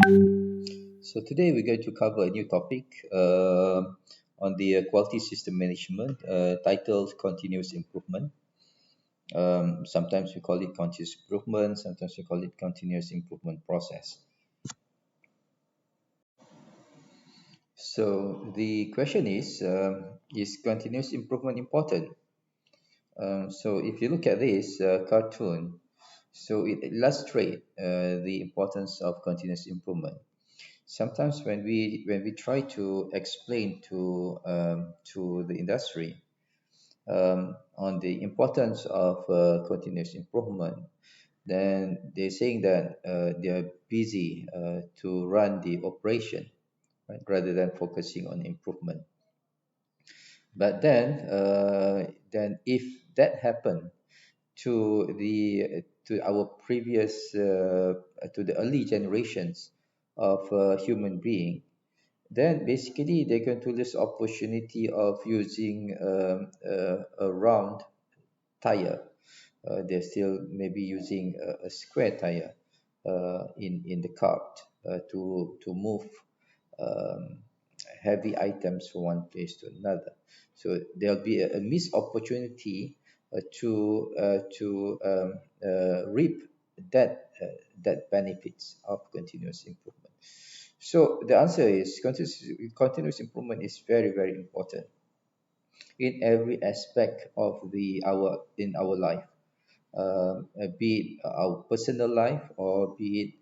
So today we're going to cover a new topic on the quality system management titled continuous improvement. Sometimes we call it continuous improvement, sometimes we call it continuous improvement process. So the question is continuous improvement important? So if you look at this cartoon, so it illustrates the importance of continuous improvement. Sometimes when we try to explain to the industry on the importance of continuous improvement, then they're saying that they are busy to run the operation, right, rather than focusing on improvement. But then if that happened to our previous to the early generations of human being, then basically they're going to lose opportunity of using a round tire. They're still maybe using a square tire in the cart to move um, heavy items from one place to another. So there'll be a missed opportunity to reap that benefits of continuous improvement. So the answer is continuous improvement is very, very important in every aspect of the our in our life, be it our personal life or be it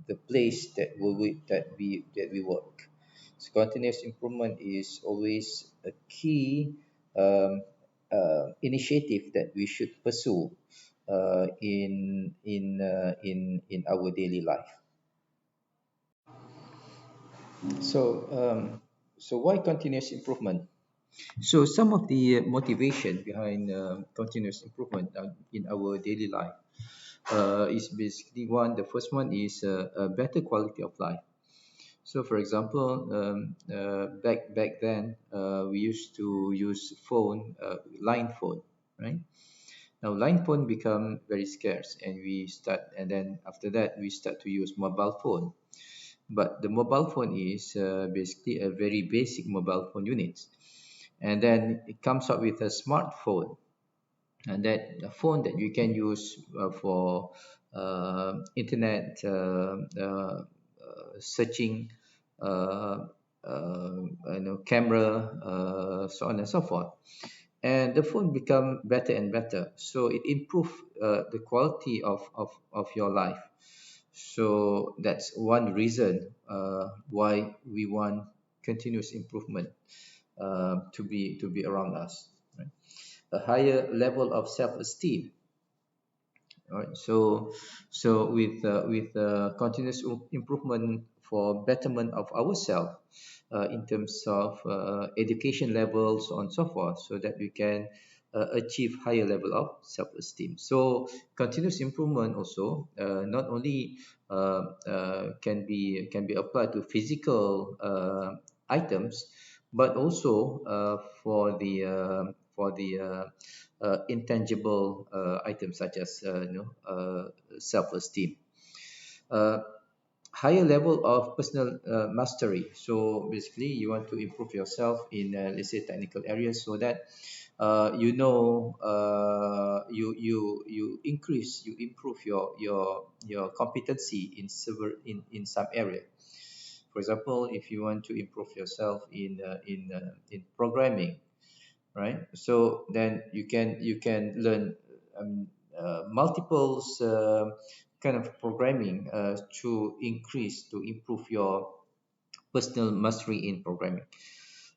the place that we work. So continuous improvement is always a key initiative that we should pursue in our daily life. So, why continuous improvement? So, some of the motivation behind continuous improvement in our daily life is basically one. The first one is a better quality of life. So, for example, back then, we used to use line phone, right? Now, line phone become very scarce, and then after that, we start to use mobile phone. But the mobile phone is basically a very basic mobile phone unit, and then it comes up with a smartphone, and that a phone that you can use for internet searching, uh, camera, so on and so forth. And the phone become better and better, so it improve the quality of your life. So that's one reason why we want continuous improvement to be around us, right? A higher level of self-esteem. All right. So with continuous improvement for betterment of ourselves in terms of education levels and so forth, so that we can achieve higher level of self-esteem. So continuous improvement also not only can be applied to physical items, but also for the intangible items such as self-esteem. Uh, Higher level of personal mastery. So basically, you want to improve yourself in let's say technical areas, so that you improve your competency in some area. For example, if you want to improve yourself in programming, right? So then you can learn multiples kind of programming to improve your personal mastery in programming,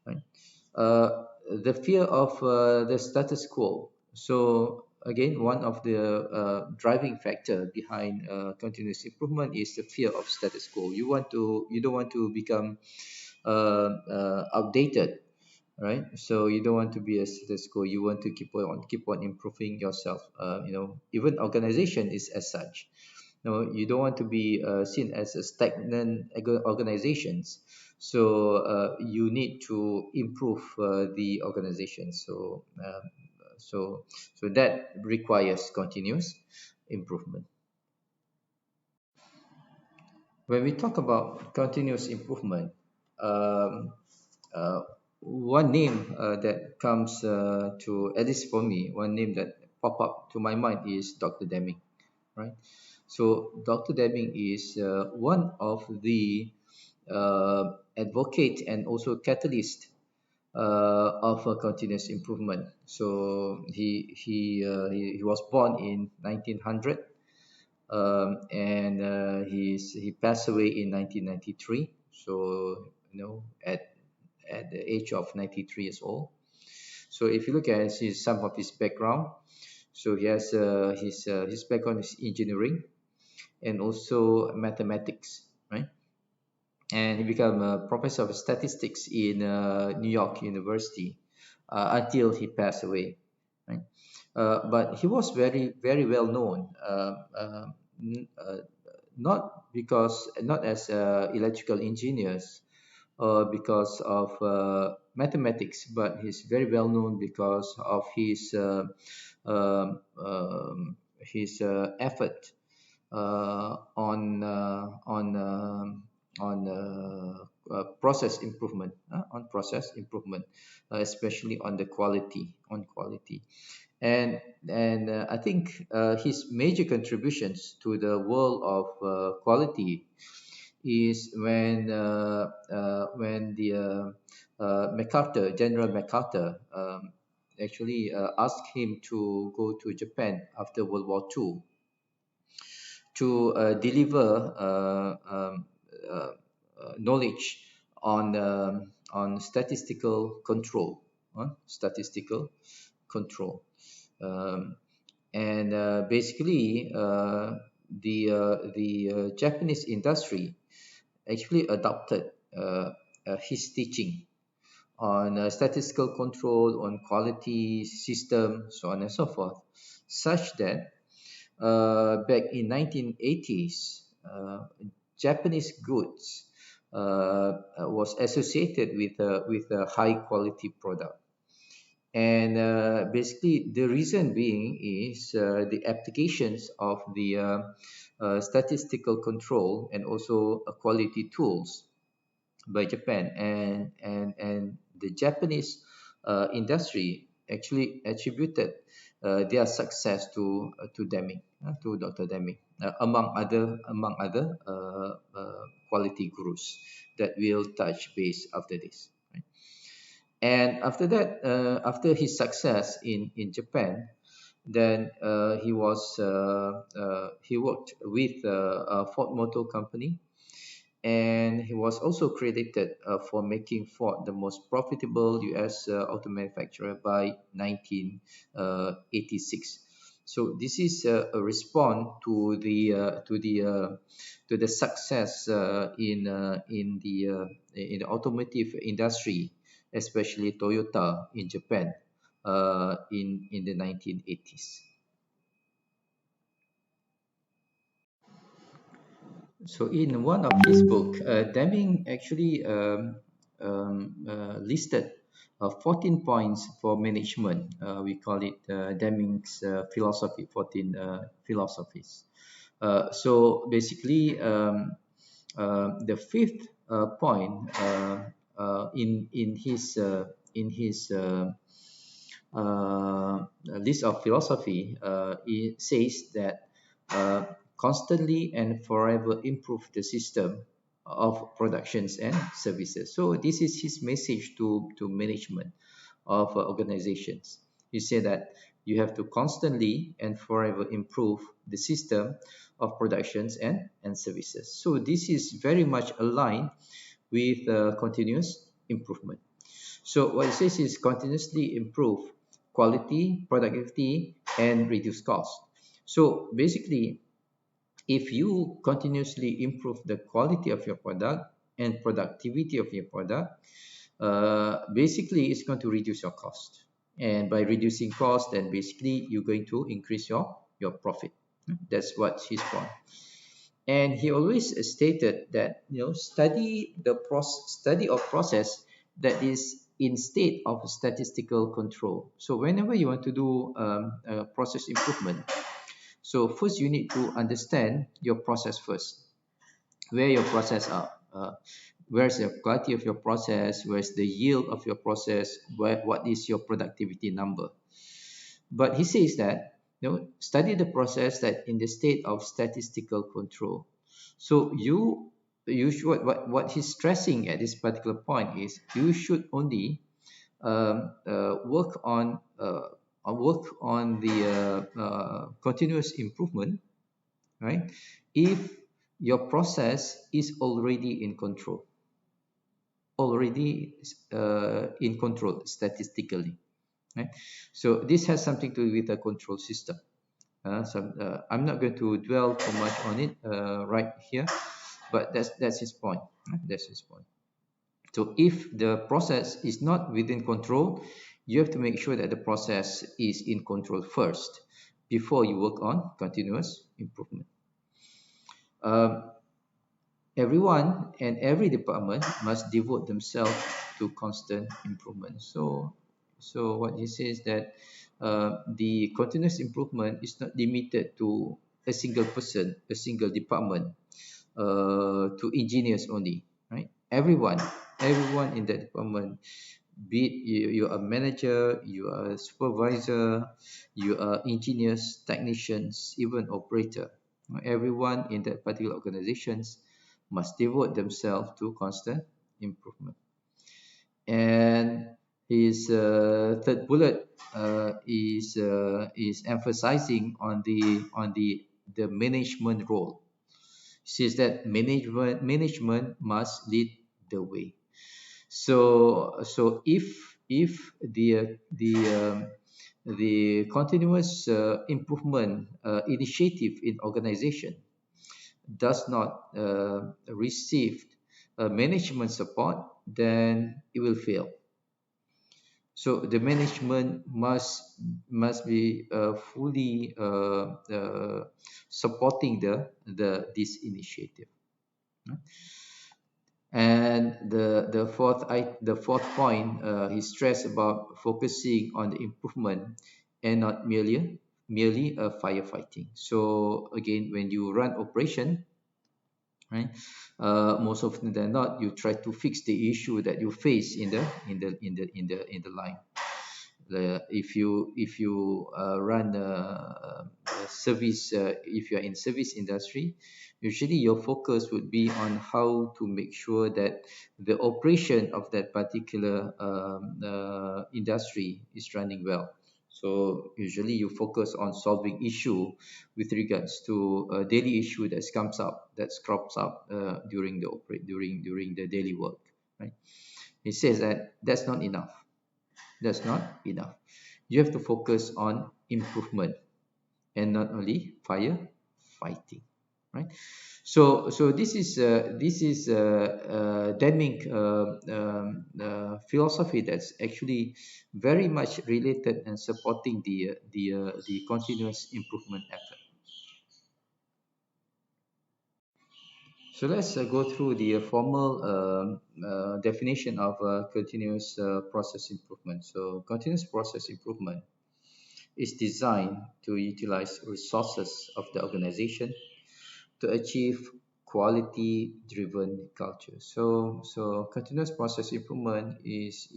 right? The fear of the status quo. So again, one of the driving factor behind continuous improvement is the fear of status quo. You don't want to become outdated, right? So you don't want to be a status quo. You want to keep on improving yourself. Even organization is as such. No, you don't want to be seen as a stagnant organizations. So you need to improve the organization. So that requires continuous improvement. When we talk about continuous improvement, um, uh, one name that comes to, at least for me, one name that pop up to my mind is Dr. Deming, right? So Dr. Deming is one of the advocate and also catalyst of a continuous improvement. So he was born in 1900, and he passed away in 1993. So at the age of 93 years old. So if you look at some of his background, so he has his background is engineering and also mathematics, right? And he became a professor of statistics in New York University until he passed away, right? But he was very well known, not not as electrical engineers because of mathematics, but he's very well known because of um, um, his effort on process improvement, especially on the quality. And I think his major contributions to the world of quality is when the General MacArthur, actually asked him to go to Japan after World War II to deliver uh, knowledge on statistical control. Um, and basically, the Japanese industry actually adopted his teaching on statistical control, on quality system, so on and so forth, such that back in 1980s, Japanese goods was associated with a high quality product. And basically, the reason being is the applications of the statistical control and also quality tools by Japan, and the Japanese industry actually attributed their success to Deming, to Dr. Deming, among other quality gurus that will touch base after this. Right? And after that, after his success in Japan, then he worked with Ford Motor Company, and he was also credited for making Ford the most profitable U.S. Auto manufacturer by 1986. So this is a response to the success in the automotive industry, especially Toyota in Japan in the 1980s. So in one of his book, Deming actually listed 14 points for management. We call it Deming's philosophy, 14 philosophies. So basically, the fifth point in his list of philosophy, it says that uh, constantly and forever improve the system of productions and services. So this is his message to management of organizations. He said that you have to constantly and forever improve the system of productions and services. So this is very much aligned with continuous improvement. So what it says is continuously improve quality, productivity, and reduce cost. So basically, if you continuously improve the quality of your product and productivity of your product, basically it's going to reduce your cost. And by reducing cost, then basically you're going to increase your profit. That's what his point. And he always stated that study of process that is in state of statistical control. So whenever you want to do process improvement, so first you need to understand your process first. where your process are. Where's the quality of your process? Where's the yield of your process? What is your productivity number? But he says that, study the process that in the state of statistical control. So you should, what he's stressing at this particular point is you should only work on the continuous improvement, right? If your process is already in control statistically, right? So this has something to do with the control system. I'm not going to dwell too much on it right here, but that's his point. Right? That's his point. So if the process is not within control, you have to make sure that the process is in control first before you work on continuous improvement. Um, Everyone and every department must devote themselves to constant improvement. So what he says that the continuous improvement is not limited to a single person, a single department, to engineers only, right? Everyone in that department, be it you are a manager, you are a supervisor, you are engineers, technicians, even operator. Everyone in that particular organizations must devote themselves to constant improvement. And his third bullet is emphasizing on the management role. Says that management must lead the way. So if the continuous improvement initiative in organization does not receive management support, then it will fail. So the management must be fully supporting this initiative. And the fourth point, he stressed about focusing on the improvement and not merely firefighting. So again, when you run operation, right, most often than not, you try to fix the issue that you face in the line. If you run a service, if you are in service industry, usually your focus would be on how to make sure that the operation of that particular industry is running well. So usually you focus on solving issue with regards to a daily issue that crops up during the daily work, right? He says that that's not enough. You have to focus on improvement and not only firefighting, right? So this is Deming philosophy that's actually very much related and supporting the continuous improvement effort. So let's go through the formal definition of continuous process improvement. So continuous process improvement is designed to utilize resources of the organization to achieve quality-driven culture. So continuous process improvement is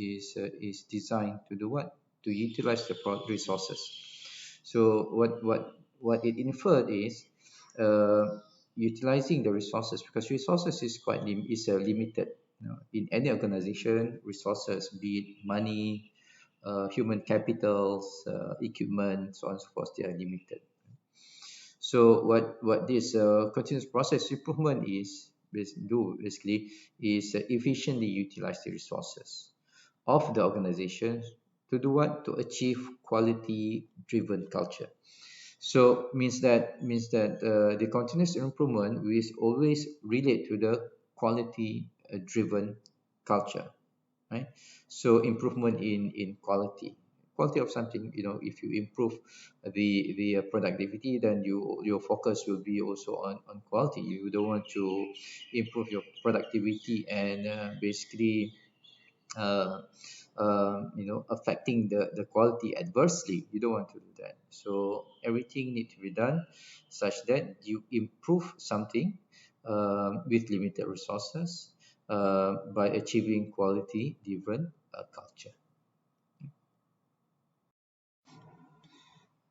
designed to do what? To utilize the resources. So what it inferred is utilizing the resources, because resources is limited. In any organization, resources, be it money, human capitals, equipment, so on and so forth, they are limited. So what this continuous process improvement basically is efficiently utilize the resources of the organization to do what? To achieve quality driven culture. So means that the continuous improvement will always relate to the quality driven culture, right? So improvement in quality of something, if you improve the productivity, then your focus will be also on quality. You don't want to improve your productivity and basically uh, affecting the quality adversely. You don't want to do that. So everything needs to be done such that you improve something with limited resources by achieving quality-driven culture.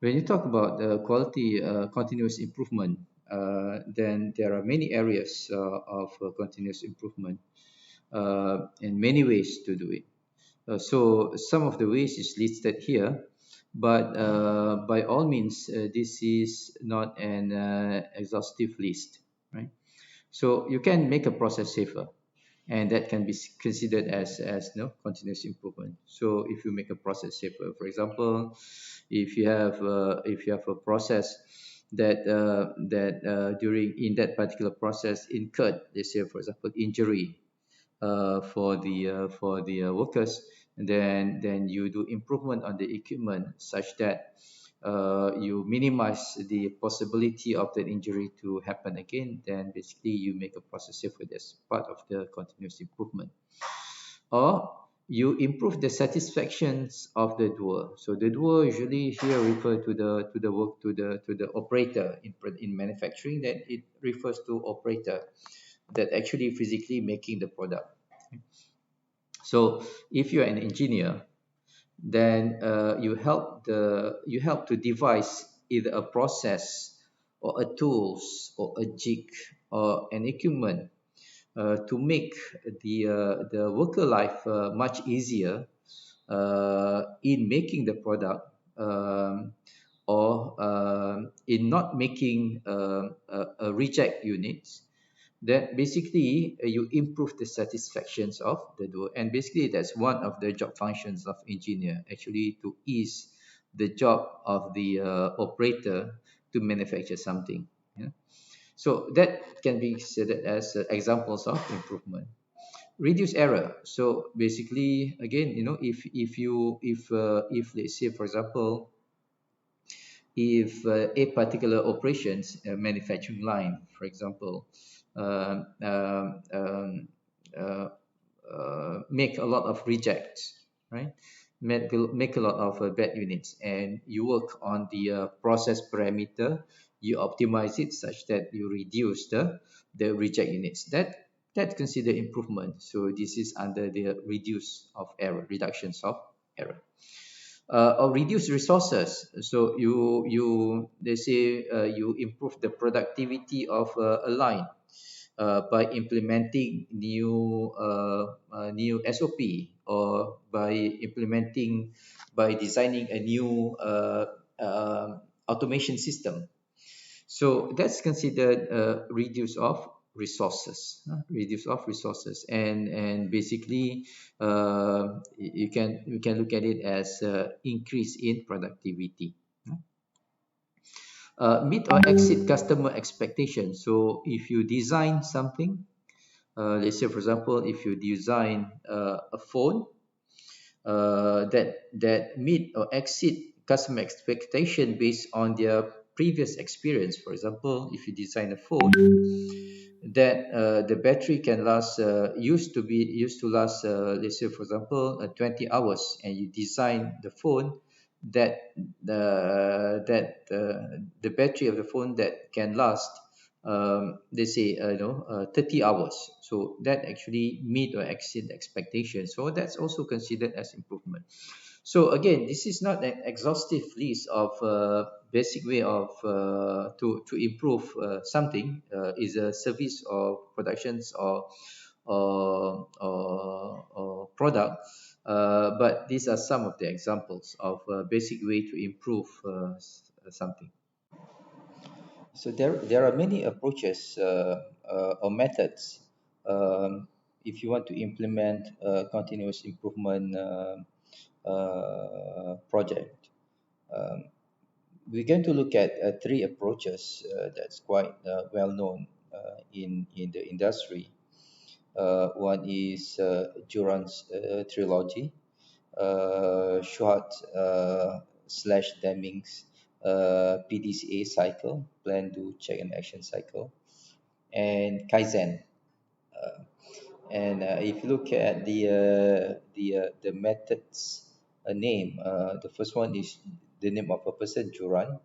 When you talk about quality continuous improvement, then there are many areas of continuous improvement and many ways to do it. So some of the ways is listed here, but by all means, this is not an exhaustive list, right? So you can make a process safer, and that can be considered as continuous improvement. So if you make a process safer, for example, if you have a process that during in that particular process incurred, let's say for example injury for the workers, and then you do improvement on the equipment such that you minimize the possibility of that injury to happen again, then basically you make a process safer. That's part of the continuous improvement. Or you improve the satisfactions of the doer. So the doer usually here refer to the work to the operator in manufacturing, that it refers to operator that actually physically making the product. So if you're an engineer, then you help to devise either a process or a tools or a jig or an equipment to make the worker life much easier in making the product, or in not making a reject units, that basically you improve the satisfactions of the doer. And basically that's one of the job functions of engineer, actually to ease the job of the operator to manufacture something. Yeah? So that can be considered as examples of improvement. Reduce error. So basically again, if let's say for example, if a particular operations manufacturing line, for example, um, um, um, uh, make a lot of rejects, right? Make a lot of bad units, and you work on the process parameter, you optimize it such that you reduce the reject units. That consider improvement. So this is under the reduce of error, reductions of error. Or reduce resources. So they say you improve the productivity of a line by implementing new SOP, or by designing a new automation system. So that's considered reduce of resources, reduce of resources, and basically you can look at it as increase in productivity. Meet or exceed customer expectations. So if you design something, let's say for example, if you design a phone that meet or exceed customer expectation based on their previous experience. For example, if you design a phone that the battery can last used to last, let's say for example 20 hours, and you design the phone that the battery of the phone that can last, let's say 30 hours, so that actually meet or exceed the expectation. So that's also considered as improvement. So again, this is not an exhaustive list of basic way of to improve something, is a service or productions or product, but these are some of the examples of basic way to improve something. So there are many approaches or methods if you want to implement a continuous improvement project. Um, we're going to look at three approaches that's quite well known in the industry. One is Juran's trilogy, Short slash Deming's PDCA cycle, plan, do, check, and action cycle, and Kaizen. Uh, and if you look at the methods name, the first one is the name of a person, Juran.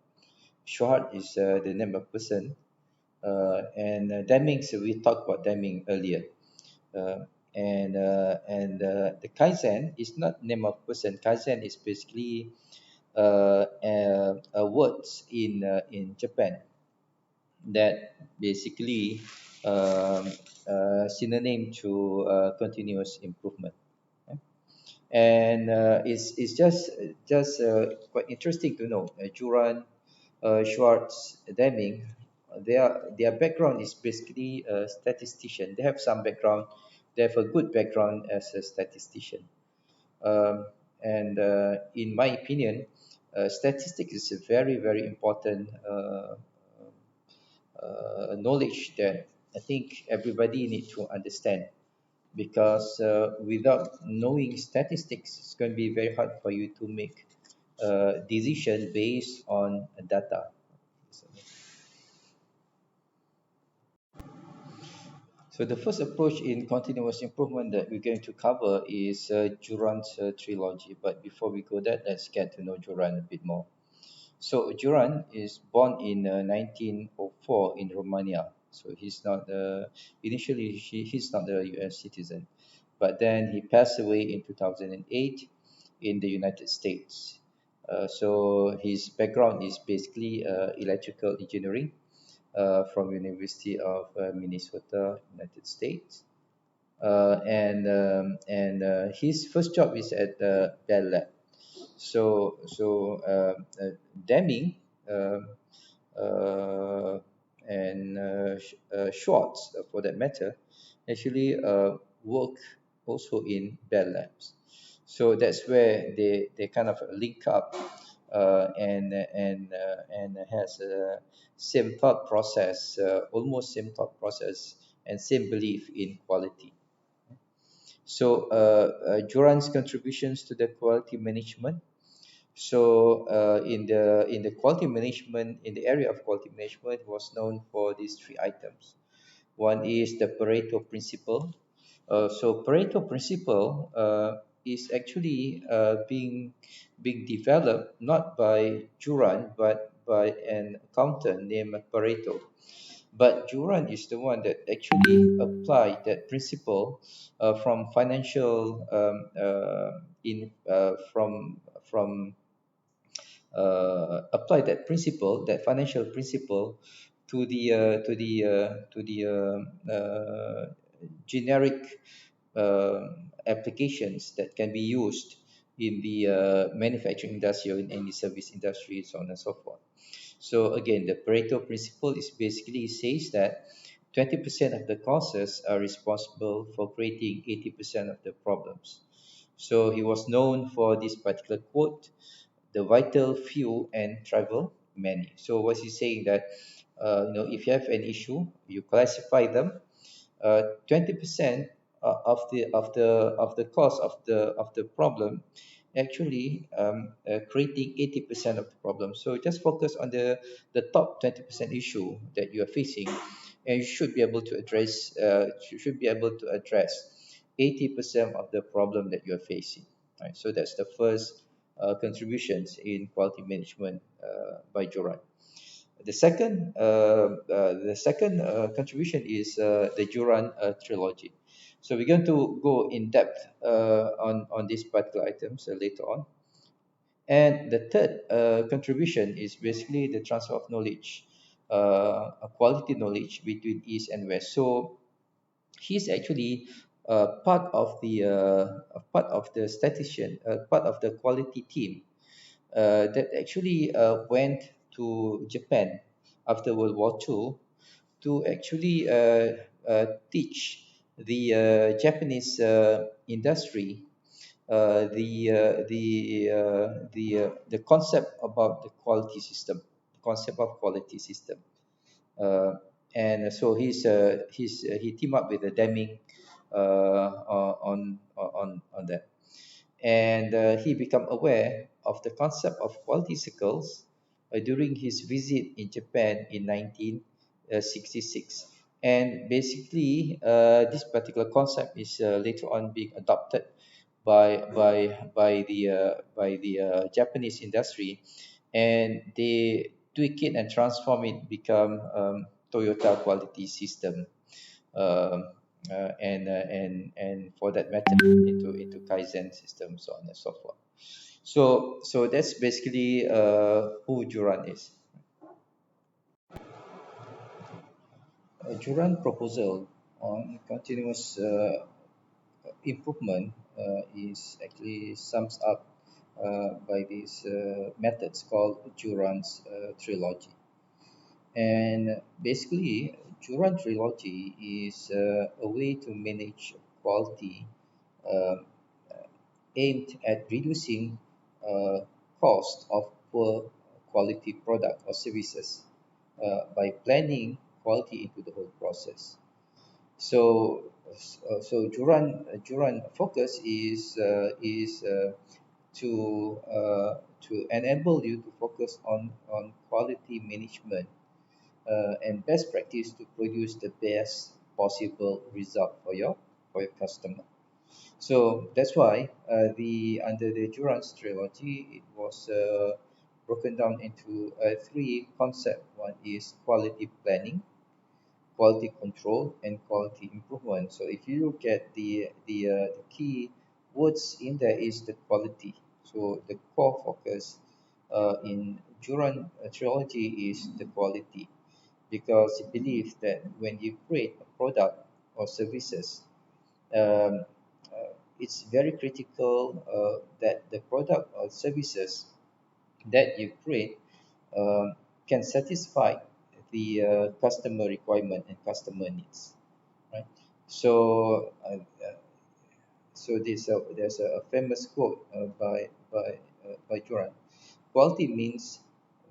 Short is the name of person. And Deming, so we talked about Deming earlier. Uh, the Kaizen is not name of person. Kaizen is basically words in Japan that basically um, synonym to continuous improvement. Yeah. And it's just quite interesting to know. Juran, Schwartz, Deming, their background is basically a statistician. They have some background. They have a good background as a statistician. Um, and in my opinion, statistics is a very important knowledge that I think everybody need to understand because without knowing statistics, it's going to be very hard for you to make a decision based on data. So the first approach in continuous improvement that we're going to cover is Juran's trilogy. But before we go there, let's get to know Juran a bit more. So Juran is born in 1904 in Romania. So he's not initially he's not a U.S. citizen, but then he passed away in 2008 in the United States. So his background is basically electrical engineering from University of Minnesota, United States. His first job is at Bell Lab. So Deming um, uh, and Schwartz, for that matter, actually work also in Bell Labs. So that's where they kind of link up and has a same thought process, almost same thought process and same belief in quality. So Joran's contributions to the quality management. So in the quality management, in the area of quality management, was known for these three items. One is the Pareto principle. So Pareto principle is actually being developed not by Juran but by an accountant named Pareto. But Juran is the one that actually applied that principle from financial in from apply that principle, that financial principle, to the generic applications that can be used in the manufacturing industry or in any service industry, so on and so forth. So again, the Pareto principle is basically says that 20% of the causes are responsible for creating 80% of the problems. So he was known for this particular quote: the vital few and travel many. So what's he saying that if you have an issue, you classify them. 20% of the cause of the problem actually creating 80% of the problem. So just focus on the top 20% issue that you are facing, and you should be able to address you should be able to address 80% of the problem that you are facing. Right? So that's the first contributions in quality management by Joran. The second contribution is the Juran trilogy. So we're going to go in depth on these particular items later on. And the third contribution is basically the transfer of knowledge, a quality knowledge between East and West. So he's actually part of the statistician, part of the quality team that actually went to Japan after World War II to actually teach the Japanese industry the concept about the quality system, the concept of quality system. Uh, and so he teamed up with the Deming on that, and he became aware of the concept of quality cycles during his visit in Japan in 1966. And basically, this particular concept is later on being adopted by the Japanese industry, and they tweak it and transform it, become Toyota quality system, um, and for that matter into Kaizen system, so on and so forth. So that's basically who Juran is. Juran proposal on continuous improvement is actually sums up by these methods called Juran's trilogy. And basically, Juran trilogy is a way to manage quality uh, aimed at reducing uh, cost of poor quality product or services by planning quality into the whole process. So, so Juran focus is to enable you to focus on quality management and best practice to produce the best possible result for your customer. So that's why the under the Juran's trilogy, it was broken down into three concepts. One is quality planning, quality control, and quality improvement. So if you look at the key words in there is the quality. So the core focus in Juran trilogy is the quality, because it believes that when you create a product or services, um, it's very critical that the product or services that you create um, can satisfy the customer requirement and customer needs, right? So, so there's a famous quote by Joran. Quality means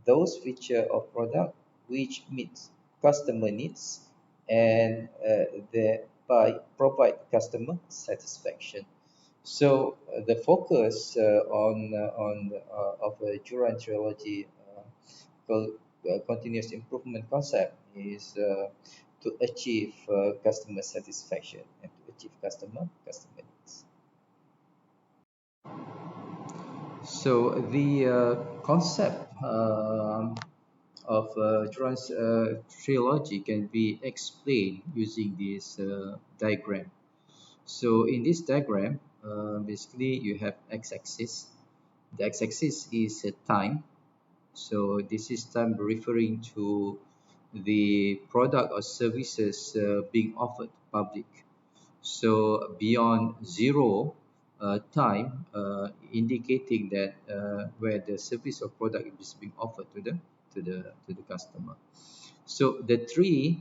those feature of product which meets customer needs and thereby provide customer satisfaction. So the focus of a Juran trilogy called continuous improvement concept is to achieve customer satisfaction and to achieve customer needs. So the concept of Juran's trilogy can be explained using this diagram. So in this diagram, basically you have x-axis. The x-axis is time. So this is time referring to the product or services being offered to public. So beyond zero time, indicating that where the service or product is being offered to the customer. So the three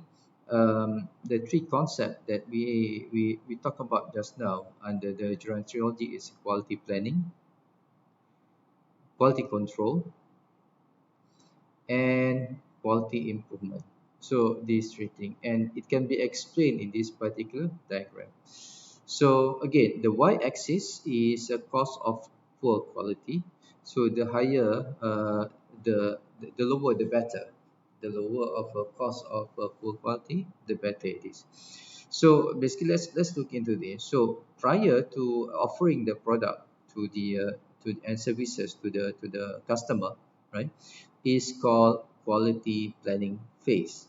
concept that we talk about just now under the Juran trilogy is quality planning, quality control, and quality improvement. So these three things, and it can be explained in this particular diagram. So again, the y-axis is a cost of poor quality. So the higher, the lower, the better. The lower of a cost of poor quality, the better it is. So basically, let's look into this. So prior to offering the product to the and services to the customer, right, is called quality planning phase.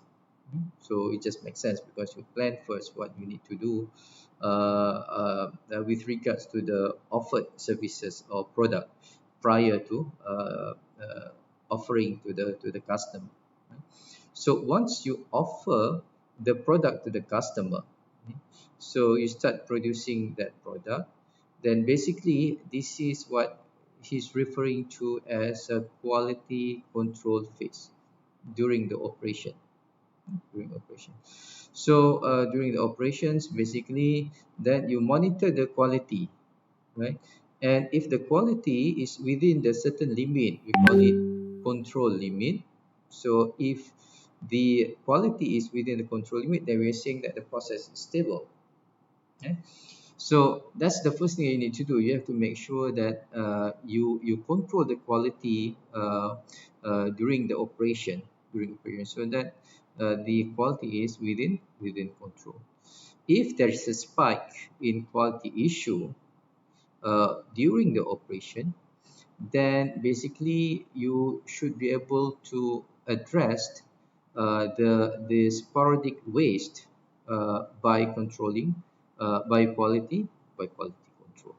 So it just makes sense because you plan first what you need to do with regards to the offered services or product prior to offering to the customer. Right? So once you offer the product to the customer, so you start producing that product, then basically this is what he's referring to as a quality control phase during the operation. During operation. So during the operations, basically, then you monitor the quality, right? And if the quality is within the certain limit, we call it control limit. So if the quality is within the control limit, then we're saying that the process is stable. Okay? So that's the first thing you need to do. You have to make sure that you control the quality during the operation, so that the quality is within control. If there is a spike in quality issue during the operation, then basically you should be able to address the sporadic waste by controlling by quality control,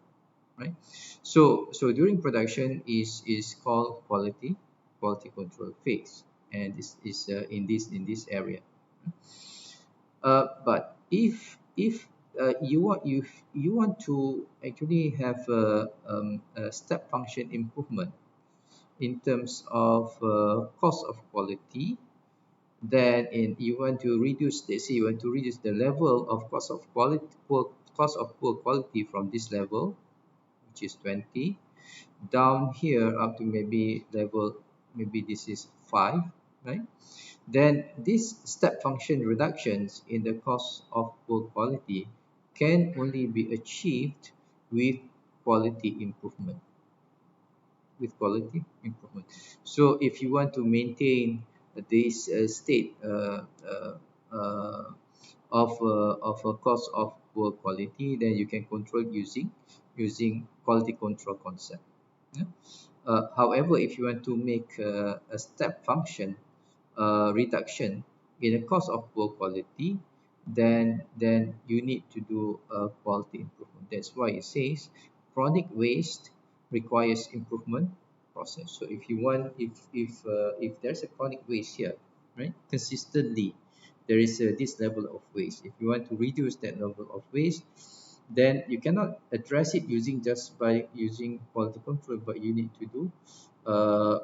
right? So during production is called quality control phase, and this is in this area. But if you want to actually have a step function improvement in terms of cost of quality, then you want to reduce, let's say you want to reduce the level of cost of poor quality from this level, which is 20, down here up to maybe level, maybe this is 5, right? Then this step function reductions in the cost of poor quality can only be achieved with quality improvement with quality improvement. So if you want to maintain this state uh, of a cost of poor quality, then you can control using quality control concept. Yeah? However, if you want to make a step function reduction in the cost of poor quality, then you need to do a quality improvement. That's why it says chronic waste requires improvement process. So if you want, if there's a chronic waste here, right, consistently there is this level of waste. If you want to reduce that level of waste, then you cannot address it using just by using quality control, but you need to do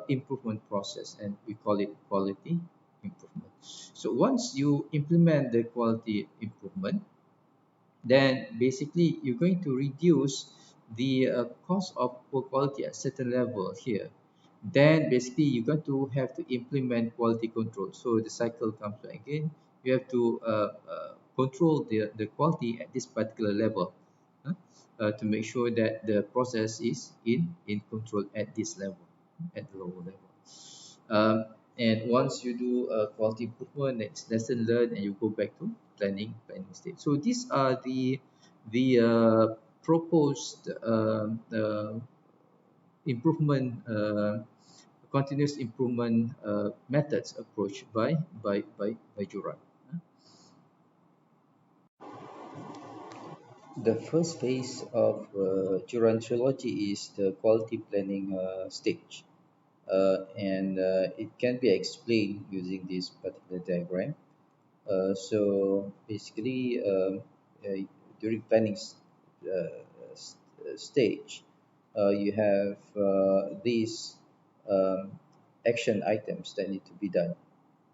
improvement process, and we call it quality improvement. So once you implement the quality improvement, then basically you're going to reduce the cost of poor quality at certain level here. Then basically you're going to have to implement quality control. So the cycle comes back again. You have to control the quality at this particular level, huh, to make sure that the process is in control at this level, at the lower level. Um, and once you do a quality improvement, next lesson learned, and you go back to planning state. So these are the proposed improvement, continuous improvement methods approach by Juran. The first phase of Juran trilogy is the quality planning stage, and it can be explained using this particular diagram. So basically, during planning stage, you have these um, action items that need to be done.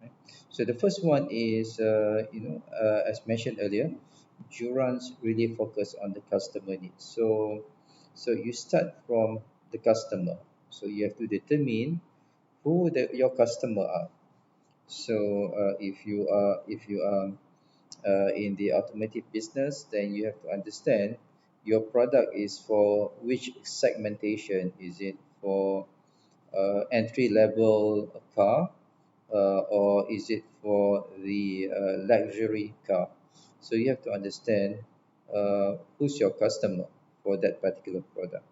Right? So the first one is, as mentioned earlier, Jurans really focus on the customer needs. So you start from the customer. So you have to determine who your customer are. So if you are in the automotive business, then you have to understand your product is for which segmentation. Is it for entry level car, or is it for the luxury car? So you have to understand who's your customer for that particular product.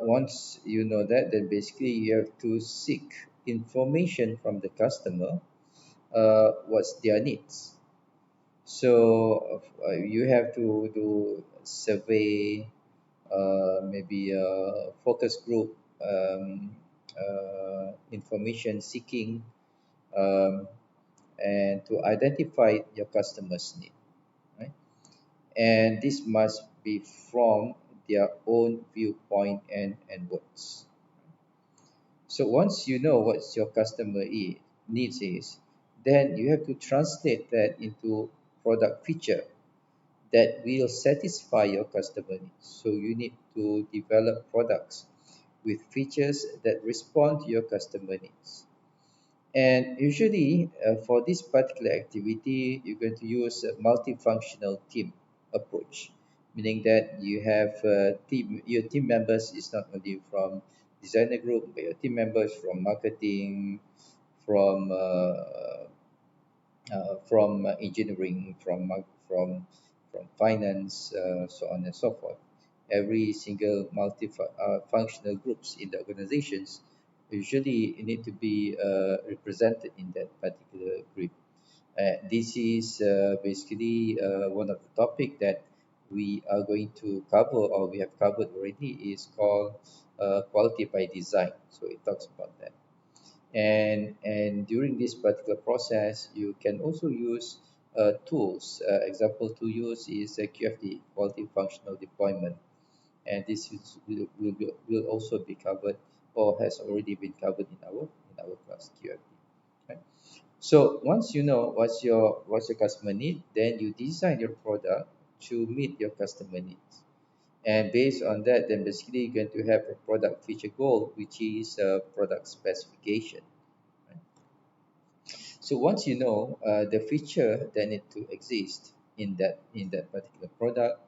Once you know that, then basically you have to seek information from the customer, what's their needs. So you have to do survey, maybe a focus group, information seeking, um, and to identify your customer's need, right? And this must be from their own viewpoint and words. So once you know what your needs is, then you have to translate that into product feature that will satisfy your customer needs. So you need to develop products with features that respond to your customer needs. And usually, for this particular activity, you're going to use a multifunctional team approach, meaning that you have your team members is not only from designer group, but your team members from marketing, from engineering, from finance, so on and so forth. Every single functional groups in the organizations usually need to be represented in that particular group. This is basically one of the topic that we are going to cover, or we have covered already, is called quality by design. So it talks about that. And during this particular process, you can also use tools. Example to use is QFD, quality functional deployment, and this will also be covered, or has already been covered in our class QFD. Right? So once you know what's your customer need, then you design your product to meet your customer needs. And based on that, then basically you're going to have a product feature goal, which is a product specification. Right? So once you know the feature that need to exist in that particular product,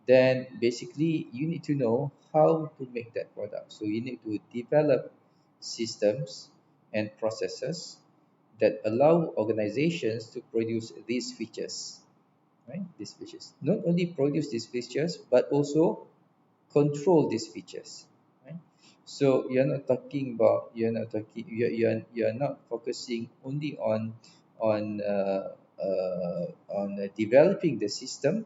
then basically you need to know how to make that product. So you need to develop systems and processes that allow organizations to produce these features, right? These features. Not only produce these features, but also control these features, right? So you're not focusing only on developing the system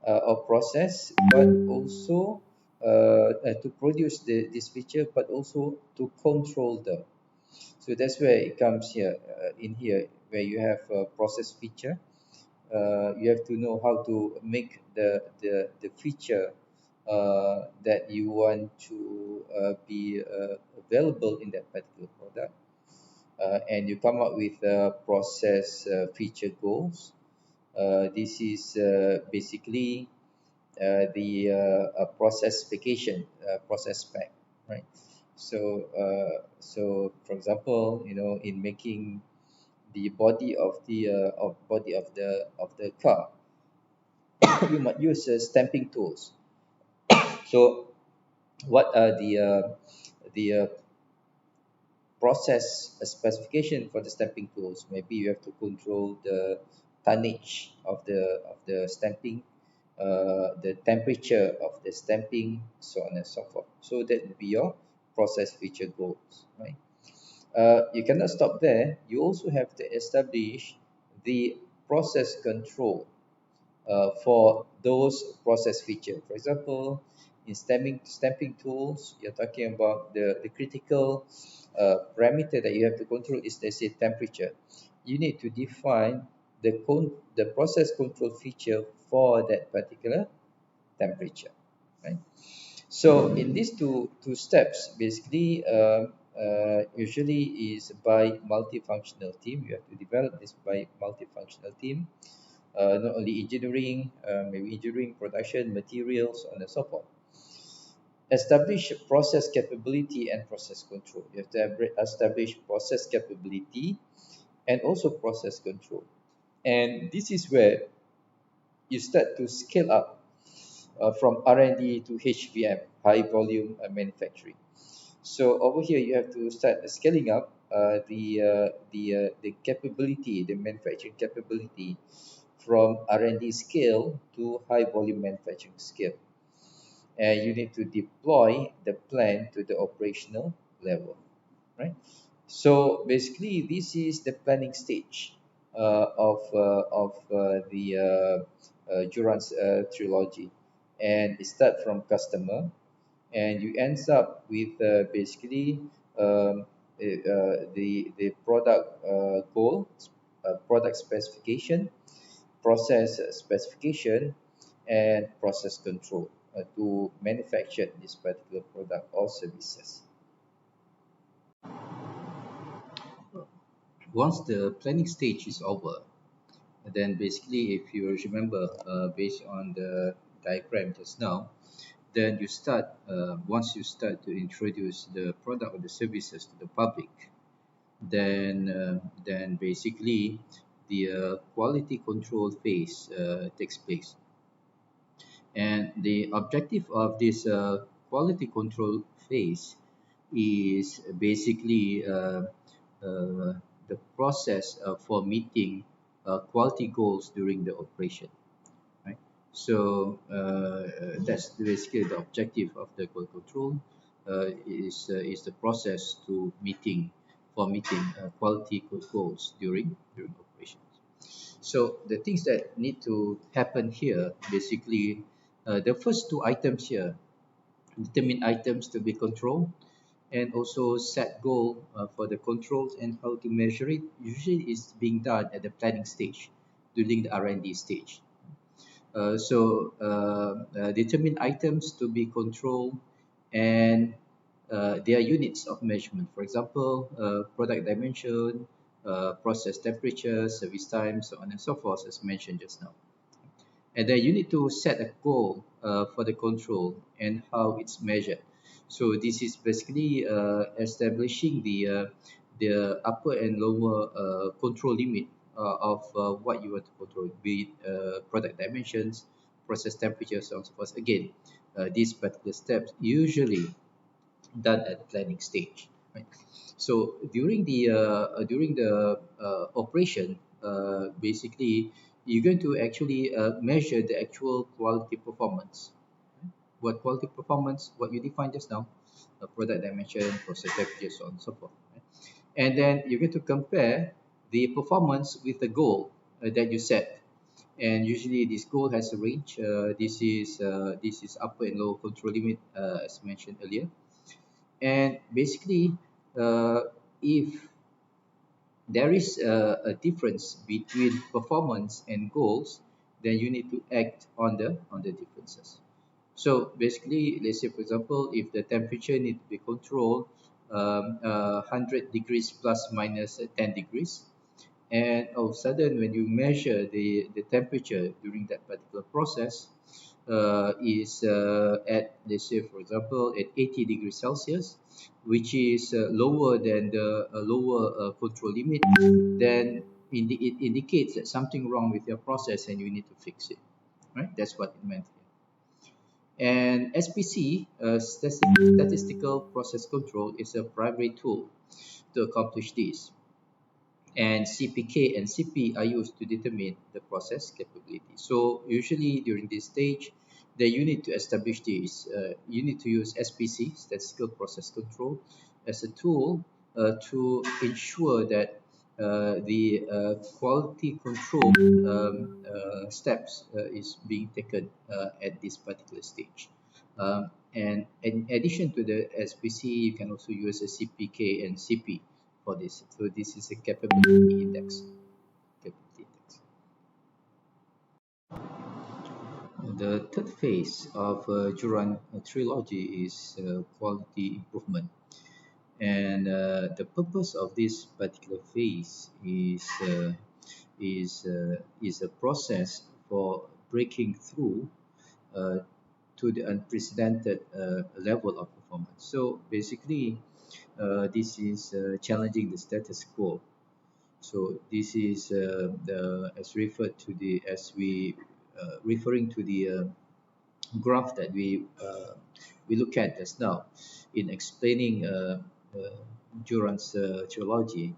or process, but also to produce this feature, but also to control them. So that's where it comes here, in here, where you have a process feature. You have to know how to make the feature that you want to be available in that particular product. And you come up with process feature goals. This is basically the process specification, process spec, right? So for example, in making the body of the car, you might use stamping tools. So what are the process specification for the stamping tools? Maybe you have to control the tonnage of the stamping, the temperature of the stamping, so on and so forth. So that would be your process feature goals, right? You cannot stop there. You also have to establish the process control for those process features. For example, in stamping tools, you're talking about the critical parameter that you have to control is, let's say, temperature. You need to define the process control feature for that particular temperature, right? So in these two steps, basically, usually is by multifunctional team. You have to develop this by multifunctional team, not only engineering, maybe engineering, production, materials, so on and so forth. Establish process capability and process control. You have to establish process capability and also process control. And this is where you start to scale up from R&D to HVM, high volume manufacturing. So over here, you have to start scaling up the capability, the manufacturing capability, from R&D scale to high volume manufacturing scale. And you need to deploy the plan to the operational level, right? So basically, this is the planning stage of the Juran's trilogy, and it starts from customer, and you ends up with basically the product goal, product specification, process specification, and process control to manufacture this particular product or services. Once the planning stage is over, then basically, if you remember, based on the diagram just now, then you start, once you start to introduce the product or the services to the public, then basically the quality control phase takes place. And the objective of this quality control phase is basically the process for meeting quality goals during the operation, right? So that's basically the objective of the quality control. is the process to meeting quality goals during operations. So the things that need to happen here, basically, the first two items here, determine items to be controlled, and also set goal for the controls and how to measure it. Usually, is being done at the planning stage, during the R&D stage. Determine items to be controlled and their units of measurement. For example, product dimension, process temperature, service time, so on and so forth, as mentioned just now. And then you need to set a goal for the control and how it's measured. So this is basically establishing the upper and lower control limit of what you want to control, be it product dimensions, process temperature, so on and so forth. Again, these particular steps usually done at the planning stage. Right? So during the operation, basically you're going to actually measure the actual quality performance. What quality performance? What you defined just now, product dimension, process temperature, so on and so forth. Right? And then you're going to compare the performance with the goal that you set. And usually this goal has a range. This is upper and lower control limit, as mentioned earlier. And basically, uh, if there is a difference between performance and goals, then you need to act on the differences. So basically, let's say for example, if the temperature need to be controlled 100 degrees plus minus 10 degrees, and all of a sudden when you measure the temperature during that particular process is at, let's say for example, at 80 degrees Celsius, which is lower than the lower control limit, then it indicates that something wrong with your process and you need to fix it. Right, that's what it meant here. And SPC, statistical process control, is a primary tool to accomplish this. And CPK and CP are used to determine the process capability. So usually during this stage, that you need to establish this. You need to use SPC, statistical process control, as a tool to ensure that the quality control steps is being taken at this particular stage. And in addition to the SPC, you can also use a CPK and CP for this. So this is a capability index. Capability index. The third phase of Juran trilogy is quality improvement. And the purpose of this particular phase is a process for breaking through uh, to the unprecedented level of performance. So basically, this is challenging the status quo. So this is as referred to the as we referring to the graph that we look at just now in explaining Juran's geology.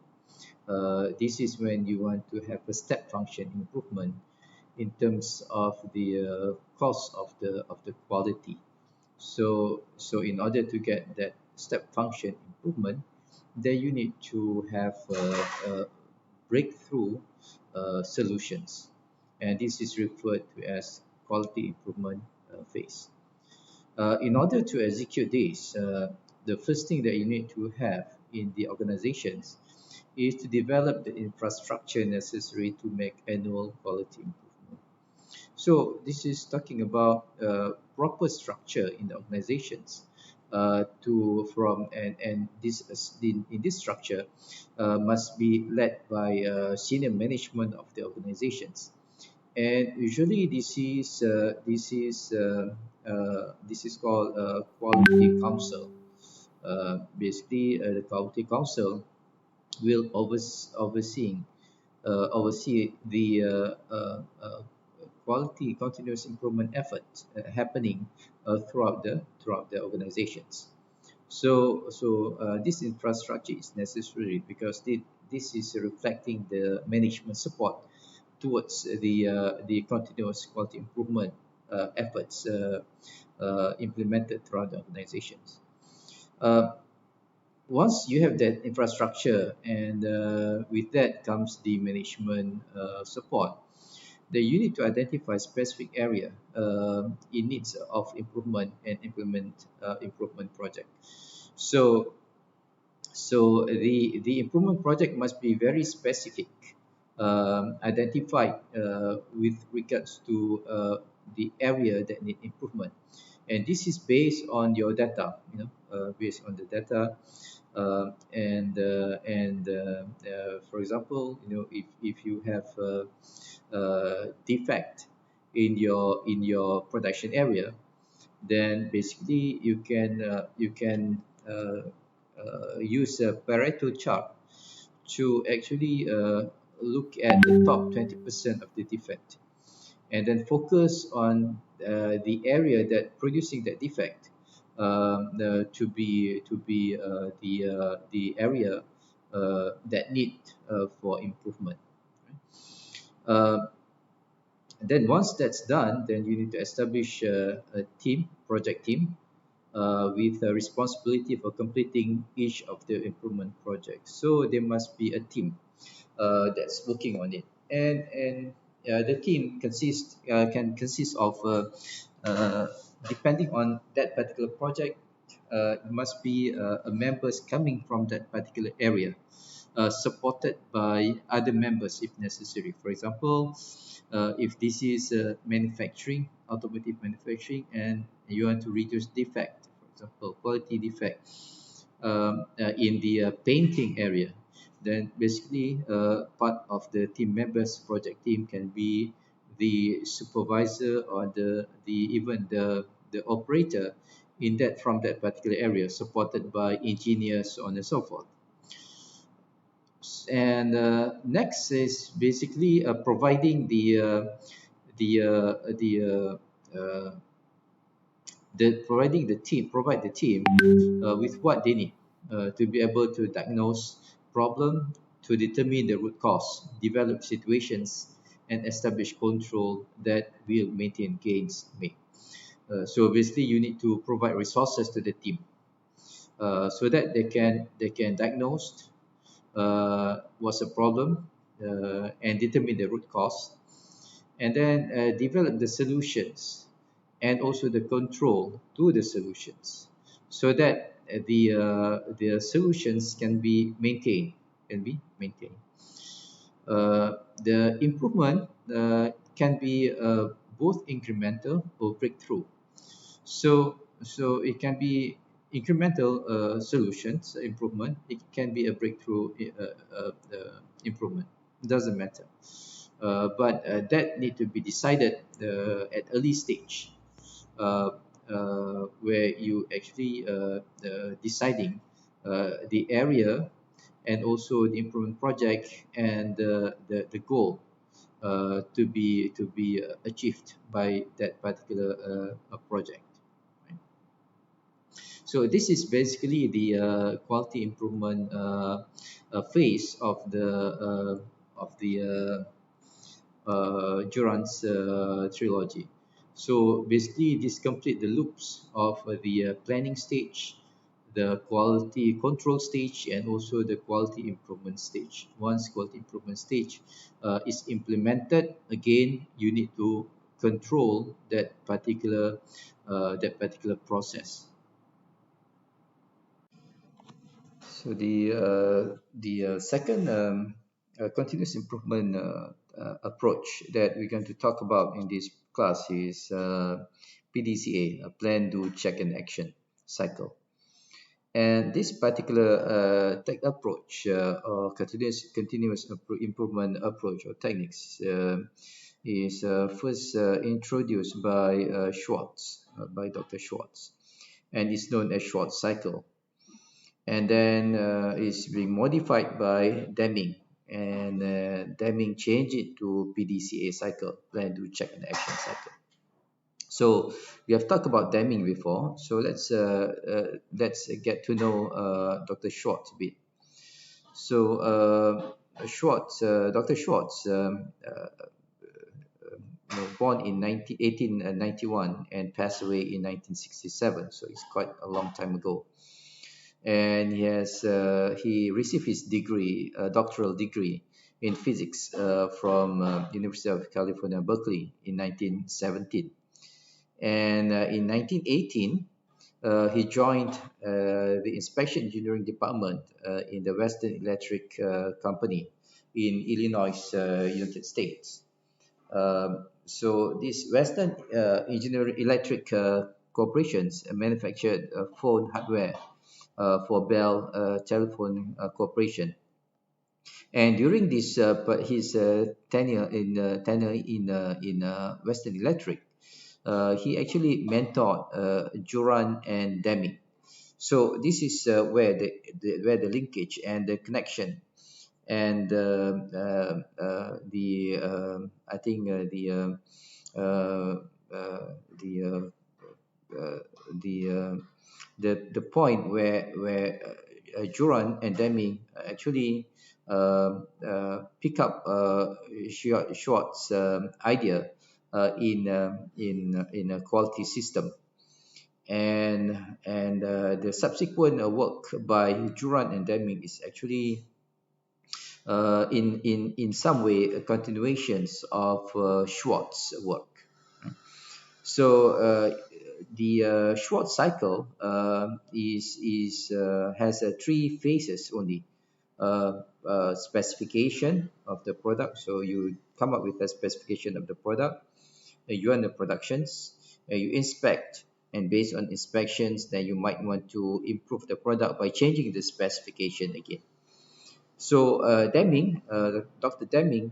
This is when you want to have a step function improvement in terms of the cost of the quality. So in order to get that step function improvement, then you need to have breakthrough solutions, and this is referred to as quality improvement phase. In order to execute this, the first thing that you need to have in the organizations is to develop the infrastructure necessary to make annual quality improvement. So this is talking about proper structure in the organizations to from and this in this structure must be led by senior management of the organizations. And usually this is called quality council. Basically, the quality council will oversee the quality continuous improvement efforts happening throughout the organizations. This infrastructure is necessary because this is reflecting the management support towards the continuous quality improvement efforts implemented throughout the organizations. Uh, Once you have that infrastructure, and with that comes the management support, then you need to identify specific area in needs of improvement and implement improvement project. So the improvement project must be very specific, identified with regards to the area that need improvement, and this is based on your data. Based on the data, for example, if you have defect in your production area, then basically you can use a Pareto chart to actually look at the top 20% of the defect, and then focus on the area that producing that defect, to be the area that need for improvement. Uh, then once that's done, then you need to establish a team, project team, with a responsibility for completing each of the improvement projects. So there must be a team that's working on it, and the team can consist of uh, depending on that particular project, it must be members coming from that particular area, supported by other members if necessary. For example, if this is manufacturing, automotive manufacturing, and you want to reduce defect, for example, quality defect in the painting area, then basically part of the team members, project team, can be the supervisor or the even the operator in that from that particular area, supported by engineers, so on and so forth. And next is basically providing the uh, the uh, providing the team, provide the team with what they need to be able to diagnose problem, to determine the root cause, develop situations, and establish control that will maintain gains made. So basically, you need to provide resources to the team so that they can diagnose what's the problem, and determine the root cause, and then develop the solutions and also the control to the solutions, so that the solutions can be maintained. The improvement can be both incremental or breakthrough. So it can be incremental solutions improvement. It can be a breakthrough improvement. It doesn't matter. But that need to be decided at early stage, uh, where you actually deciding the area and also the improvement project and the goal to be achieved by that particular project. Right? So this is basically the quality improvement phase of the Juran's trilogy. So basically, this complete the loops of the planning stage, the quality control stage, and also the quality improvement stage. Once quality improvement stage is implemented, again you need to control that particular process. So the second continuous improvement approach that we're going to talk about in this class is PDCA, a plan, do, check, and action cycle. And this particular tech approach, or continuous improvement approach or techniques, is first introduced by Schwartz, by Dr. Schwartz, and is known as Schwartz cycle, and then it's being modified by Deming, and Deming changed it to PDCA cycle, plan, do, check, and action cycle. So we have talked about Deming before, so let's get to know Dr. Schwartz a bit. So Dr. Schwartz, born in 1891 and passed away in 1967, so it's quite a long time ago. and he received his degree, doctoral degree in physics from University of California, Berkeley in 1917. And in 1918, he joined the inspection engineering department in the Western Electric Company in Illinois, United States. So this Western Engineering Electric Corporations manufactured phone hardware for Bell Telephone Corporation. And during his tenure in Western Electric, he actually mentored Juran and Deming. So this is where the linkage and the connection and the I think the uh, the the point where Juran and Deming actually pick up Schwartz's idea in a quality system, and the subsequent work by Juran and Deming is actually in some way continuations of Schwartz's work. So the Schwartz cycle has three phases only. Specification of the product. So you come up with a specification of the product. You run the productions. You inspect, and based on inspections, then you might want to improve the product by changing the specification again. So Dr. Deming,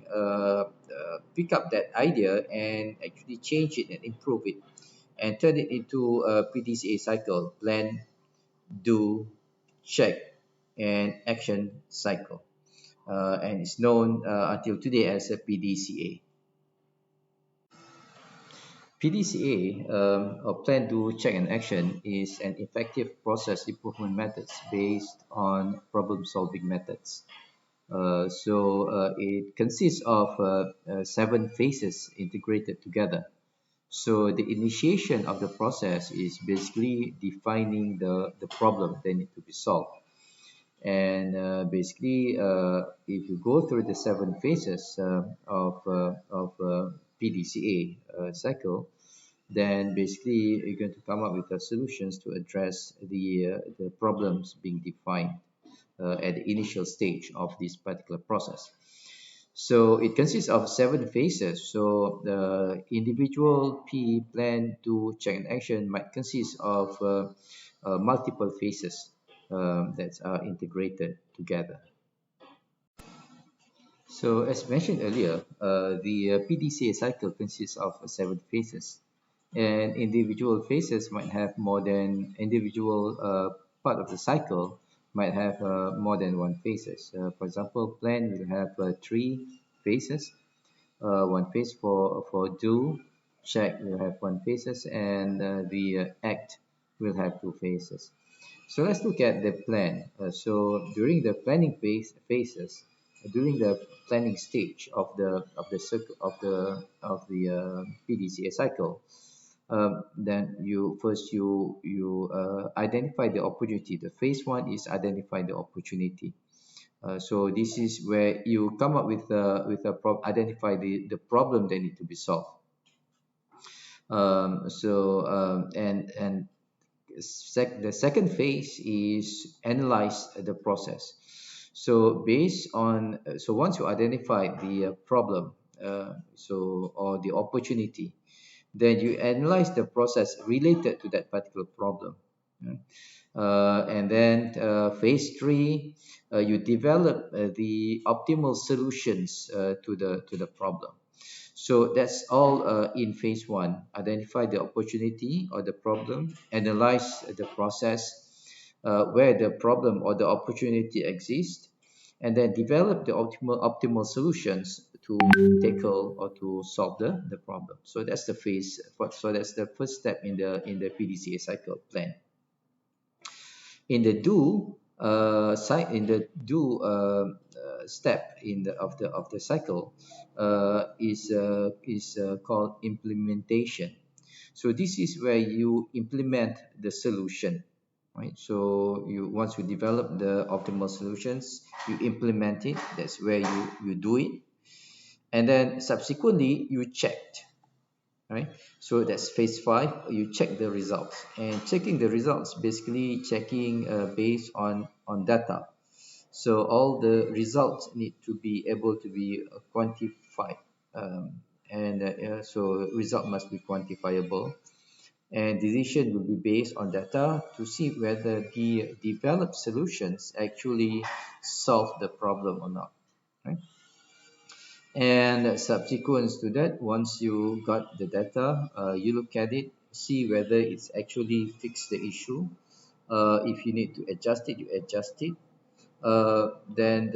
pick up that idea and actually change it and improve it and turn it into a PDCA cycle: plan, do, check, and action cycle. And it's known until today as a PDCA. PDCA, or plan, do, check, and action, is an effective process improvement methods based on problem-solving methods. It consists of 7 phases integrated together. So the initiation of the process is basically defining the problem that need to be solved. And if you go through the 7 phases of PDCA cycle, then basically you're going to come up with the solutions to address the problems being defined at the initial stage of this particular process. So it consists of 7 phases. So the individual P, plan, do, check, and action might consist of multiple phases that are integrated together. So as mentioned earlier, the PDCA cycle consists of 7 phases, and individual phases might have more than individual part of the cycle might have more than one phases. For example, plan will have 3 phases. One phase for do, check will have 1 phases, and the act will have 2 phases. So let's look at the plan. So during the planning phases, during the planning stage of the circle of the PDCA cycle, then you identify the opportunity. The phase one is identify the opportunity. So this is where you come up with identify the problem that need to be solved. And the second phase is analyze the process. So once you identify the problem, or the opportunity, then you analyze the process related to that particular problem. Right? And then phase three, you develop the optimal solutions to the problem. So that's all in phase one. Identify the opportunity or the problem, analyze the process where the problem or the opportunity exists, and then develop the optimal solutions to tackle or to solve the problem. So that's the phase. So that's the first step in the PDCA cycle plan. In the do step of the cycle is called implementation. So this is where you implement the solution. right? So you once you develop the optimal solutions, you implement it. That's where you do it, and then subsequently you checked, right? So that's phase five. You check the results, and checking the results basically checking based on data. So all the results need to be able to be quantified, and so result must be quantifiable, and decision will be based on data to see whether the developed solutions actually solve the problem or not, right? And subsequent to that, once you got the data, you look at it, see whether it's actually fixed the issue. If you need to adjust it, you adjust it. Then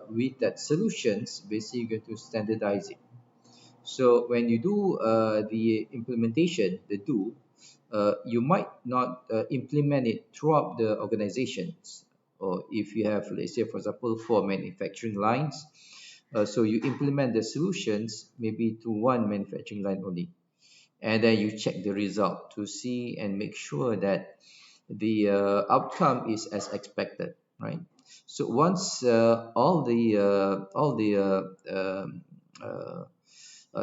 with that solutions, basically you're going to standardize it. So when you do the implementation, the do, you might not implement it throughout the organizations. Or if you have, let's say, for example, 4 manufacturing lines, so you implement the solutions maybe to one manufacturing line only, and then you check the result to see and make sure that the outcome is as expected, right? So once all the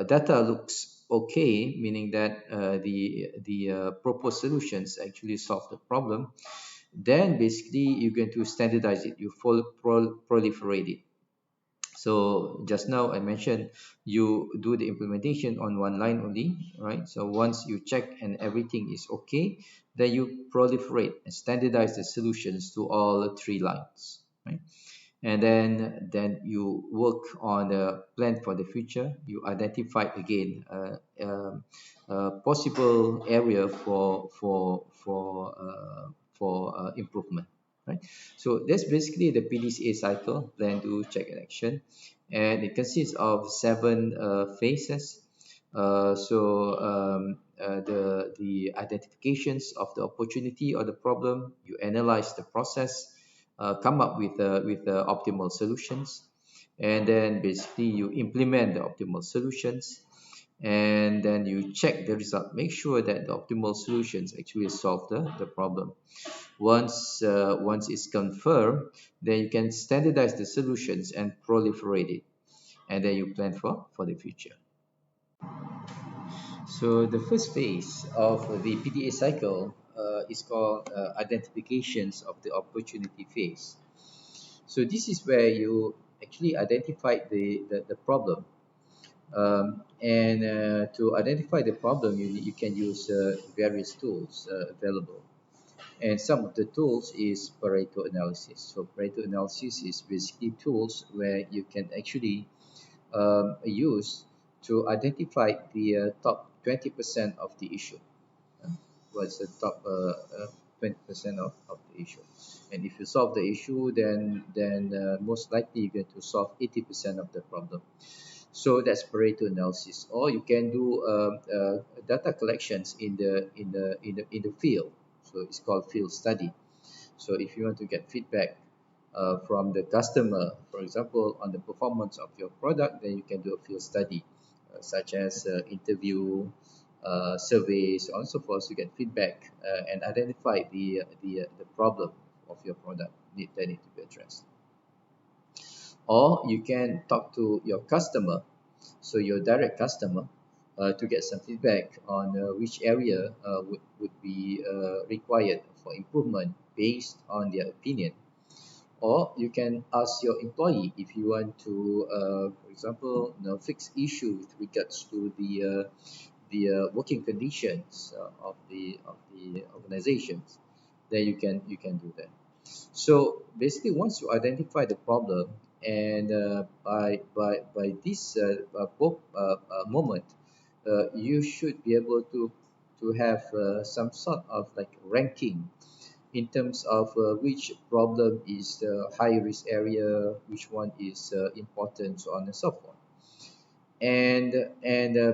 data looks okay, meaning that the proposed solutions actually solve the problem, then basically you're going to standardize it. You proliferate it. So just now I mentioned you do the implementation on one line only, right? So once you check and everything is okay, then you proliferate and standardize the solutions to all 3 lines, right? And then you work on a plan for the future. You identify again possible area for improvement, right? So that's basically the PDCA cycle: plan, do, check, and action, and it consists of 7 phases. The identifications of the opportunity or the problem, you analyze the process, come up with the optimal solutions, and then basically you implement the optimal solutions, and then you check the result, make sure that the optimal solutions actually solve the problem. Once it's confirmed, then you can standardize the solutions and proliferate it, and then you plan for the future. So the first phase of the PDA cycle is called identifications of the opportunity phase. So this is where you actually identify the problem. And to identify the problem, you can use various tools available. And some of the tools is Pareto analysis. So Pareto analysis is basically tools where you can actually use to identify the top 20% of the issue. Uh, what's the top 20% of the issue? And if you solve the issue, then most likely you're going to solve 80% of the problem. So that's Pareto analysis. Or you can do data collections in the field. So it's called field study. So if you want to get feedback from the customer, for example, on the performance of your product, then you can do a field study, such as interview, surveys, so on and so forth, to get feedback and identify the problem of your product that need to be addressed. Or you can talk to your customer, so your direct customer, to get some feedback on which area would be required for improvement based on their opinion. Or you can ask your employee if you want to, for example, fix issue with regards to the working conditions of the organizations. Then you can do that. So basically, once you identify the problem, and by this moment, you should be able to have some sort of like ranking in terms of which problem is the high risk area, which one is important, so on and so forth. And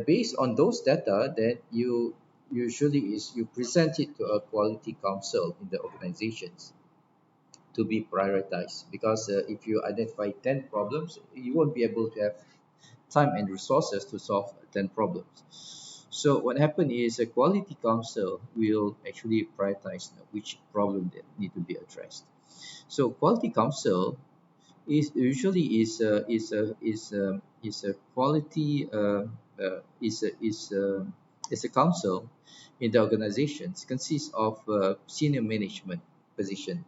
based on those data, then you usually is you present it to a quality council in the organizations to be prioritized, because if you identify 10 problems, you won't be able to have time and resources to solve 10 problems. So what happened is a quality council will actually prioritize which problem that need to be addressed. So quality council is usually is a quality is a council in the organizations consists of senior management position,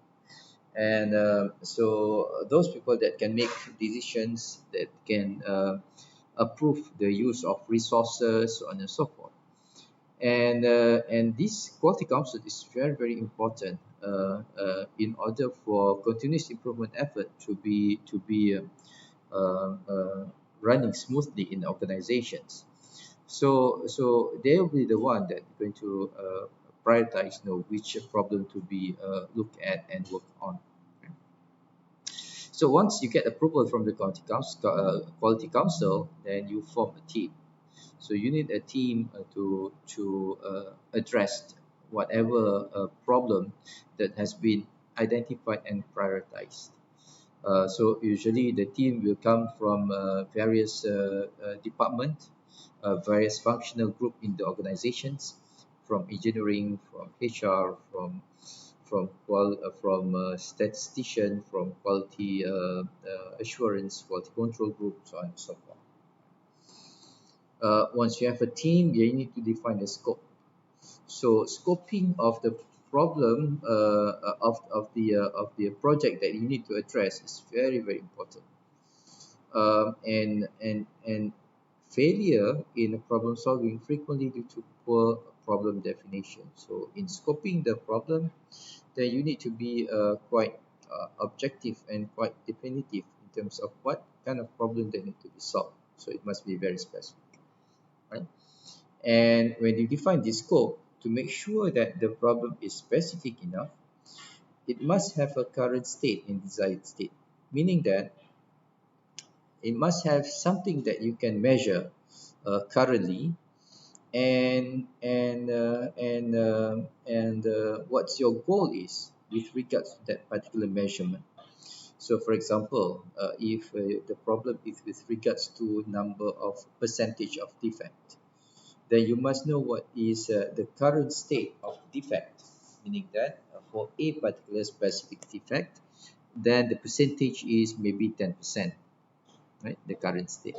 and so those people that can make decisions, that can approve the use of resources, so on and so forth. And this quality council is very important in order for continuous improvement effort to be running smoothly in organizations. So they will be the one that going to prioritize, which problem to be looked at and worked on. So once you get approval from the quality council, then you form a team. So you need a team to address whatever problem that has been identified and prioritized. So usually the team will come from various departments, various functional group in the organizations, from engineering, from HR, from statistician, from quality assurance, quality control group, so on and so forth. Once you have a team, you need to define the scope. So scoping of the problem of the project that you need to address is very important. And failure in problem solving frequently due to poor problem definition. So in scoping the problem, then you need to be quite objective and quite definitive in terms of what kind of problem that need to be solved. So it must be very specific, right? And when you define the scope, to make sure that the problem is specific enough, it must have a current state and desired state, meaning that it must have something that you can measure currently, and what's your goal is with regards to that particular measurement. So for example, if the problem is with regards to number of percentage of defect, then you must know what is the current state of defect, meaning that for a particular specific defect, then the percentage is maybe 10%, right? The current state.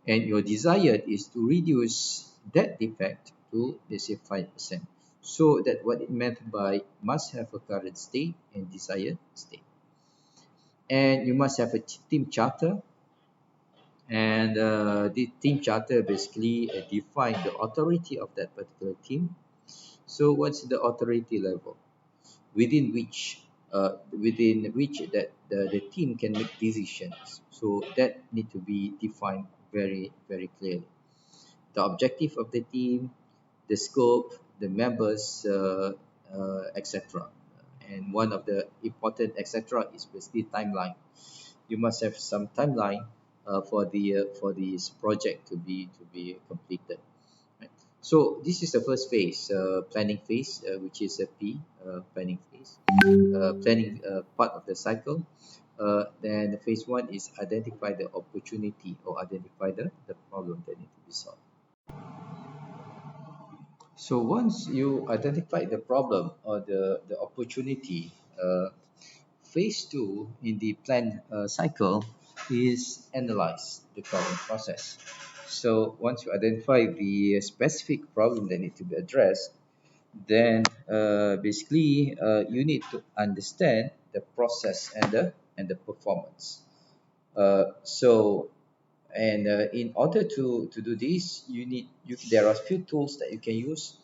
And your desire is to reduce that defect to, let's say, 5%. So that what it meant by must have a current state and desired state. And you must have a team charter, and the team charter basically define the authority of that particular team. So what's the authority level within which that the team can make decisions? So that need to be defined very clearly. The objective of the team, the scope, the members, etc. And one of the important etc. is basically timeline. You must have some timeline for this project to be completed. Right? So this is the first phase, planning phase, which is a P, planning phase, planning part of the cycle. Then the phase one is identify the opportunity or identify the problem that need to be solved. So once you identify the problem or the opportunity, phase two in the plan cycle is analyze the current process. So once you identify the specific problem that need to be addressed, then basically you need to understand the process and the performance. So and in order to do this, there are few tools that you can use,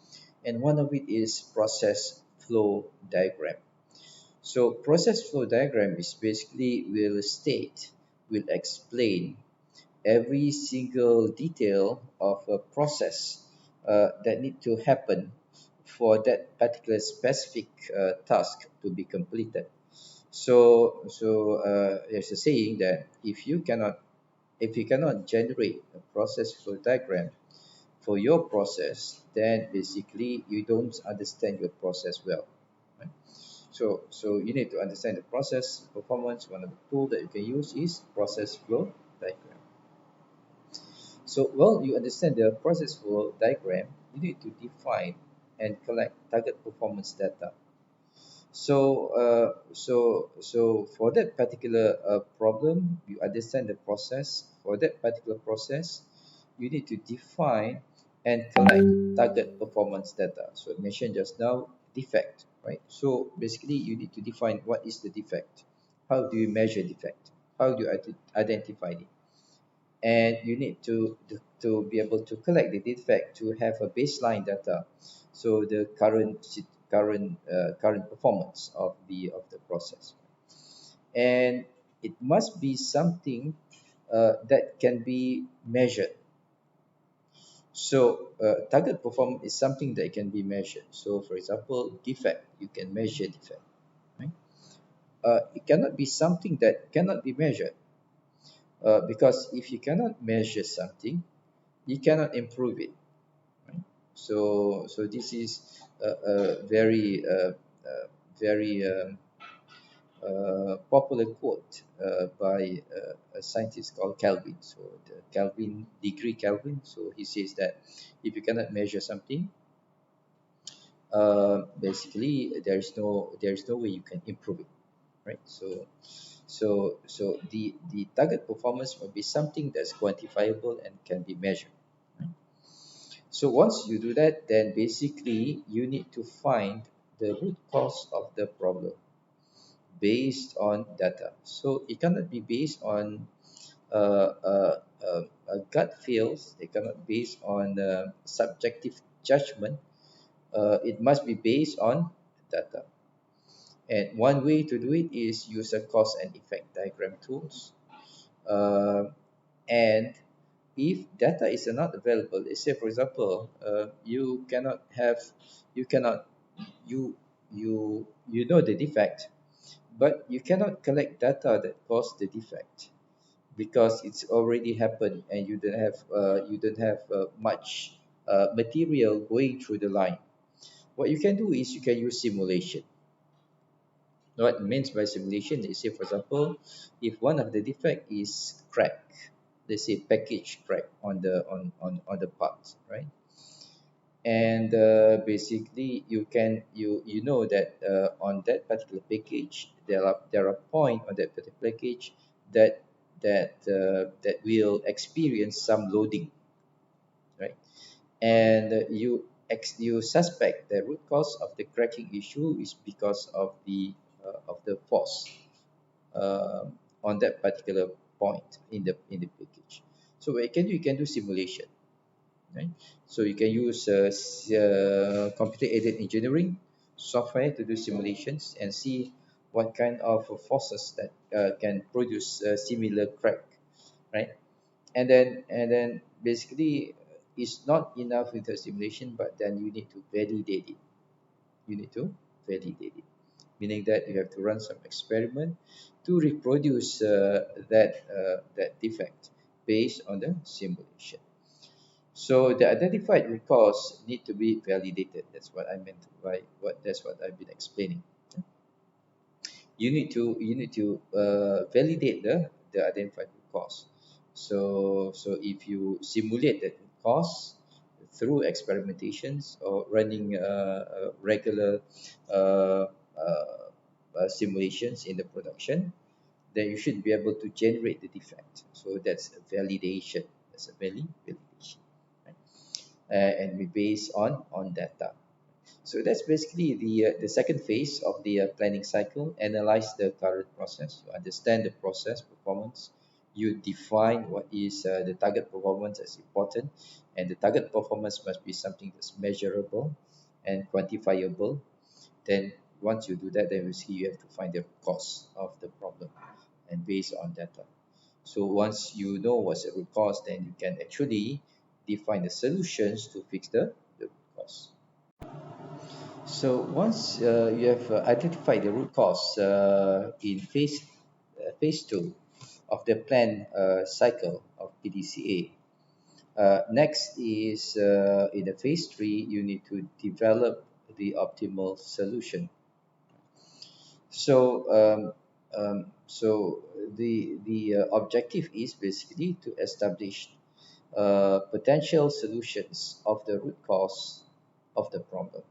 and one of it is process flow diagram. So process flow diagram is basically will explain every single detail of a process that need to happen for that particular specific task to be completed. So there's a saying that if you cannot generate a process flow diagram for your process, then basically you don't understand your process well. Right? So you need to understand the process performance. One of the tools that you can use is process flow diagram. So well, you understand the process flow diagram. you need to define and collect target performance data. So for that particular problem, you understand the process. For that particular process, you need to define and collect target performance data. So I mentioned just now, defect, right? So basically, you need to define what is the defect. How do you measure defect? How do you identify it? And you need to be able to collect the defect to have a baseline data, so the current performance of the process. And it must be something that can be measured. So target performance is something that can be measured. So for example, defect, you can measure defect, right? It cannot be something that cannot be measured, because if you cannot measure something, you cannot improve it, right? So this is a very popular quote by a scientist called Kelvin. So the Kelvin degree Kelvin. So he says that if you cannot measure something, basically there is no way you can improve it, right? So the target performance will be something that's quantifiable and can be measured. Right? So once you do that, then basically you need to find the root cause of the problem based on data. So it cannot be based on a gut feels. It cannot be based on subjective judgment. It must be based on data. And one way to do it is use a cause and effect diagram tools. Uh, and if data is not available, let's say for example, you cannot, you you know the defect, but you cannot collect data that caused the defect because it's already happened and you don't have much material going through the line. What you can do is you can use simulation. What it means by simulation is, say for example, if one of the defect is crack, let's say package crack on the parts, right? And basically you know that on that particular package there are point on that particular package that that will experience some loading, right? And you suspect the root cause of the cracking issue is because of the force on that particular point in the package. So what you can do simulation, right? So you can use computer-aided engineering software to do simulations and see what kind of forces that can produce a similar crack, right? And then basically it's not enough with the simulation, but then you need to validate it. You need to validate it, meaning that you have to run some experiment to reproduce that defect based on the simulation. So the identified root cause need to be validated. That's what I meant by what. That's what I've been explaining. You need to validate the identified root cause. So if you simulate that root cause through experimentations or running regular uh, simulations in the production, then you should be able to generate the defect. So that's a validation. That's a validation, right? And we base on data. So that's basically the second phase of the planning cycle. Analyze the current process. You understand the process performance. You define what is the target performance as important, and the target performance must be something that's measurable and quantifiable. Then once you do that, then you see you have to find the cause of the problem and based on data. So once you know what's the root cause, then you can actually define the solutions to fix the root cause. So once you have identified the root cause in phase two of the plan cycle of PDCA, next is in the phase three, you need to develop the optimal solution. So the objective is basically to establish potential solutions of the root cause of the problem.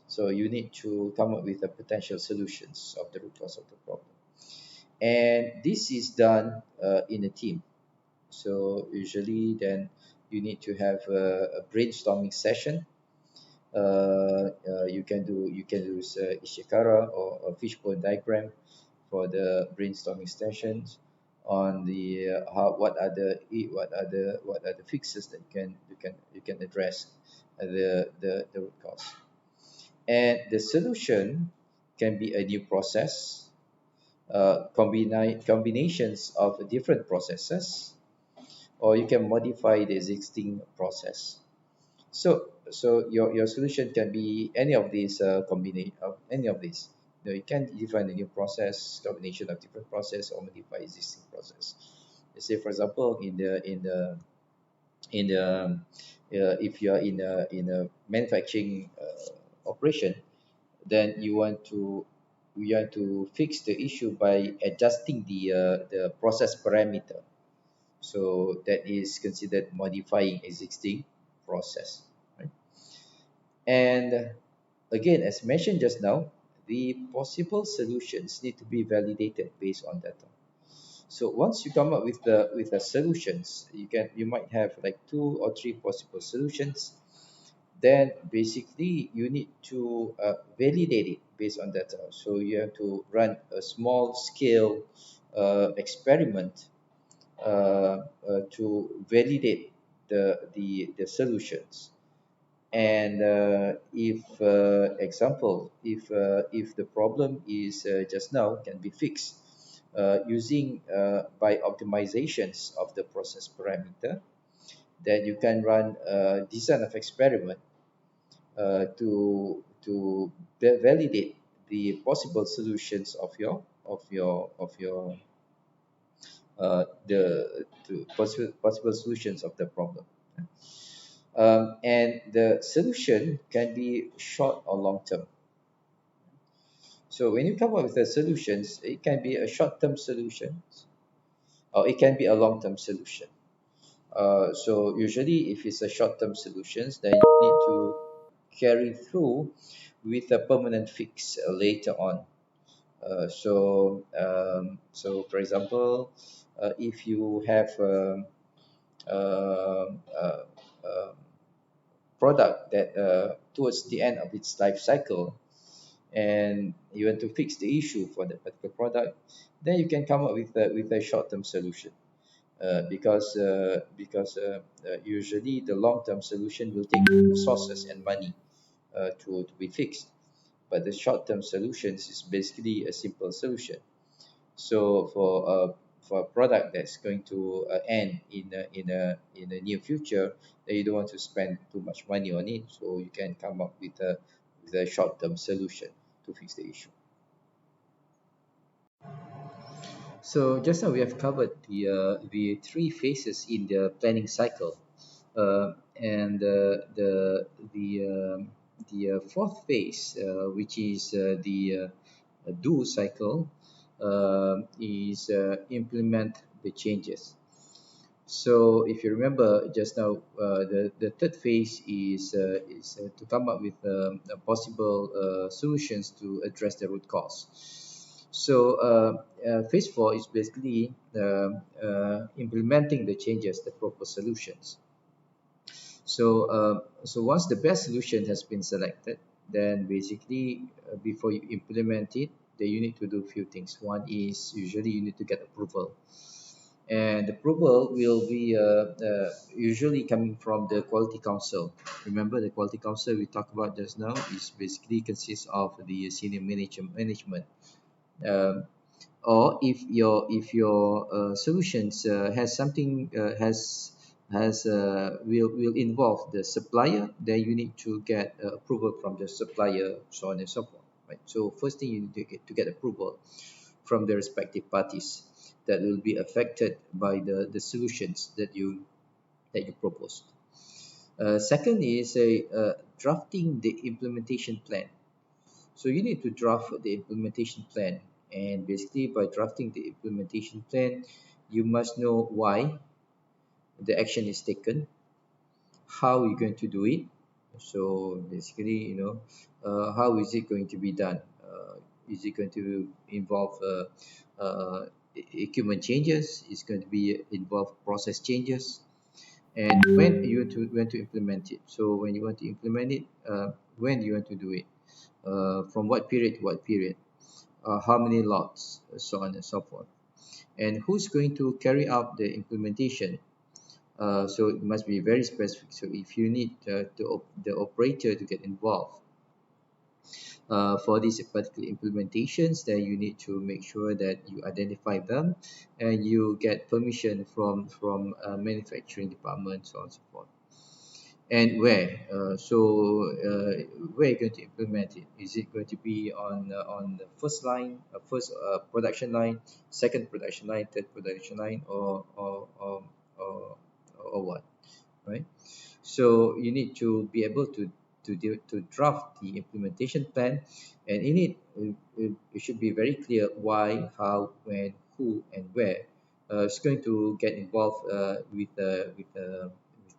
So you need to come up with the potential solutions of the root cause of the problem. And this is done in a team. So usually then you need to have a brainstorming session. You can use Ishikara or a fishbone diagram for the brainstorming sessions on the how what are the fixes that you can address the root cause. And the solution can be a new process, combinations of different processes, or you can modify the existing process. So your solution can be any of these combination of any of these. You can define a new process, combination of different process, or modify existing process. Let's say, for example, in the if you are in a manufacturing operation, then you want to fix the issue by adjusting the process parameter. So that is considered modifying existing process, right? And again, as mentioned just now, the possible solutions need to be validated based on data. So once you come up with the solutions, you might have like two or three possible solutions. Then basically you need to validate it based on data. So you have to run a small scale experiment to validate the solutions. And if example if the problem is just now can be fixed using by optimizations of the process parameter, then you can run a design of experiment to validate the possible solutions of your the possible solutions of the problem. And the solution can be short or long term. So when you come up with the solutions, it can be a short term solution or it can be a long term solution. So usually if it's a short term solutions, then you need to carry through with a permanent fix later on. So for example, if you have a, a product that towards the end of its life cycle, and you want to fix the issue for that particular product, then you can come up with a short-term solution. Because usually the long-term solution will take resources and money to be fixed, but the short-term solutions is basically a simple solution. So for a product that's going to end in a near future, then you don't want to spend too much money on it, so you can come up with a short-term solution to fix the issue. So just now we have covered the three phases in the planning cycle, and the fourth phase, which is the do cycle, is implement the changes. So if you remember just now, the third phase is to come up with possible solutions to address the root cause. So phase four is basically implementing the changes, the proposed solutions. So once the best solution has been selected, then basically before you implement it, then you need to do a few things. One is usually you need to get approval, and approval will be usually coming from the quality council. Remember, the quality council we talked about just now is basically consists of the senior management. Um, or if your solutions has something will involve the supplier, then you need to get approval from the supplier, so on and so forth, right? So first thing you need to get approval from the respective parties that will be affected by the solutions that you proposed. Second is drafting the implementation plan. So you need to draft the implementation plan, and basically by drafting the implementation plan, you must know why the action is taken, how you're going to do it. So basically, how is it going to be done? Is it going to involve equipment changes? Is going to be involve process changes? And when to implement it. So when you want to implement it, when you want to do it, from what period to what period, how many lots, so on and so forth, and who's going to carry out the implementation. So it must be very specific. So if you need the operator to get involved for these particular implementations, then you need to make sure that you identify them and you get permission from manufacturing department, so on and so forth. And where? Where are you going to implement it? Is it going to be on the first line, first production line, second production line, third production line, or what? Right? So you need to be able to draft the implementation plan, and in it, it should be very clear why, how, when, who, and where is going to get involved with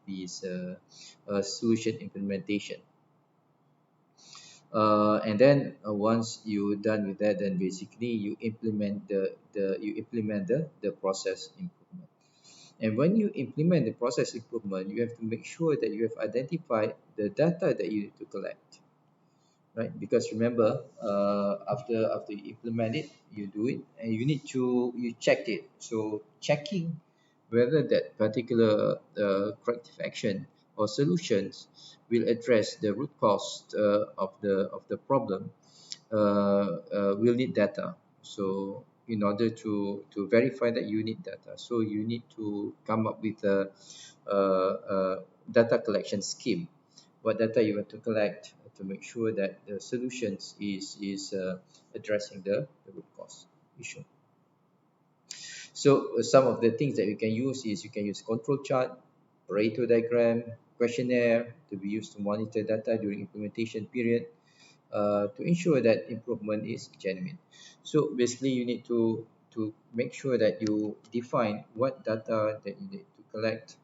these solution implementation. And then once you're done with that, then basically you implement the process improvement. And when you implement the process improvement, you have to make sure that you have identified the data that you need to collect, right? Because remember, after you implement it, you do it, and you check it. So checking whether that particular corrective action or solutions will address the root cause of the problem, will need data. So in order to verify that you need data, so you need to come up with a data collection scheme. What data you want to collect to make sure that the solutions is addressing the root cause issue. So some of the things that you can use is you can use control chart, Pareto diagram, questionnaire to be used to monitor data during implementation period, to ensure that improvement is genuine. So basically, you need to make sure that you define what data that you need to collect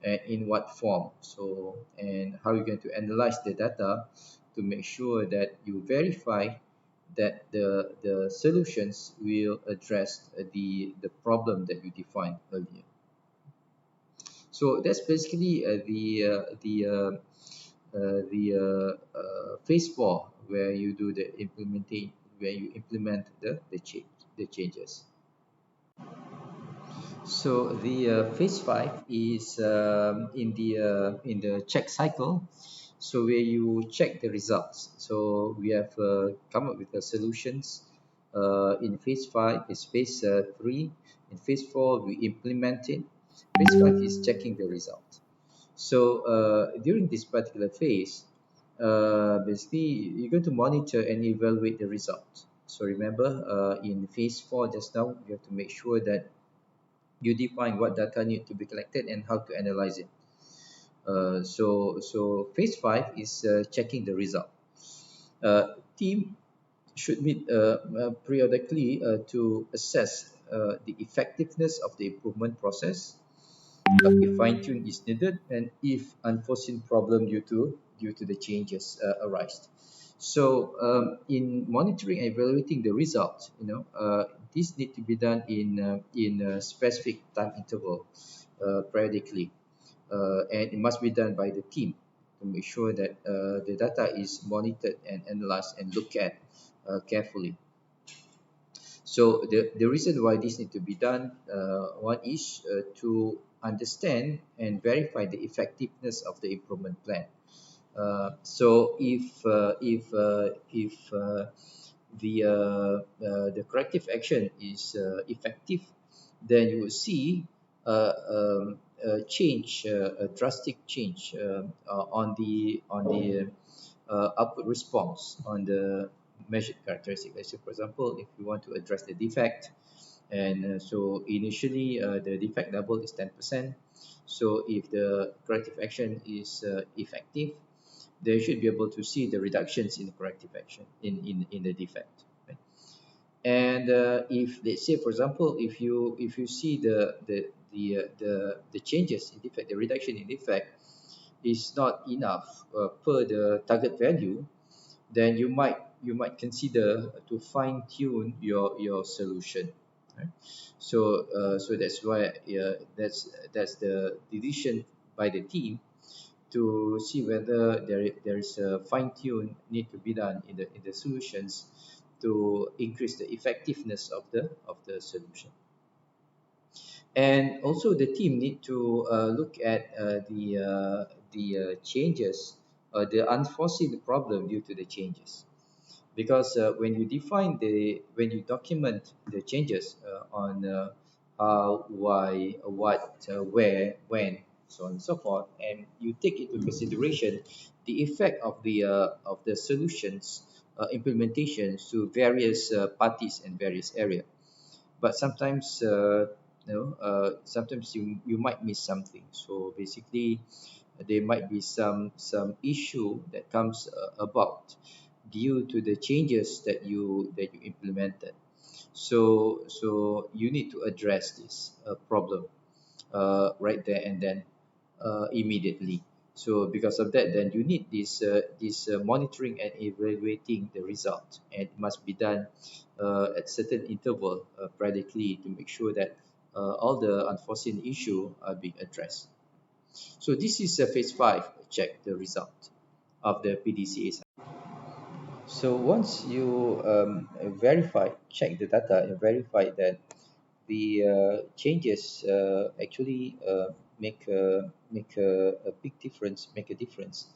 and in what form. So and how you're going to analyze the data to make sure that you verify that the solutions will address the problem that you defined earlier. So that's basically the phase four, where you do the implementing, where you implement the changes. So the phase five is in the check cycle. So where you check the results. So we have come up with the solutions. In phase five is phase three. In phase four, we implement it. Phase five is checking the result. So during this particular phase, basically you're going to monitor and evaluate the results. So remember, in phase four just now, you have to make sure that you define what data need to be collected and how to analyze it. So phase five is checking the result. Team should meet periodically to assess the effectiveness of the improvement process, if fine tune is needed, and if unforeseen problem due to the changes arise. So in monitoring and evaluating the results, this need to be done in a specific time interval, periodically, and it must be done by the team to make sure that the data is monitored and analyzed and looked at carefully. So the reason why this need to be done, one is to understand and verify the effectiveness of the improvement plan. So if the corrective action is effective, then you will see a change, a drastic change on the output response on the measured characteristic. Let's say, for example, if you want to address the defect, and so initially the defect level is 10%. So if the corrective action is effective, they should be able to see the reductions in the corrective action in the defect. And if let's say, for example, if you see the changes in defect, the reduction in defect is not enough per the target value, then you might consider to fine tune your solution. Right? So that's why that's the decision by the team to see whether there is a fine tune need to be done in the solutions to increase the effectiveness of the solution. And also the team need to look at the changes, the unforeseen problem due to the changes, because when you document the changes on how, why, what, where, when, so on and so forth, and you take into consideration the effect of the solutions implementations to various parties and various areas. But sometimes sometimes you might miss something. So basically there might be some issue that comes about due to the changes that you implemented. So you need to address this problem right there and then immediately. So because of that, then you need this monitoring and evaluating the result, and it must be done at certain interval periodically to make sure that all the unforeseen issue are being addressed. So this is phase 5, check the result of the PDCA. So once you check the data and verify that the changes actually make a big difference, make a difference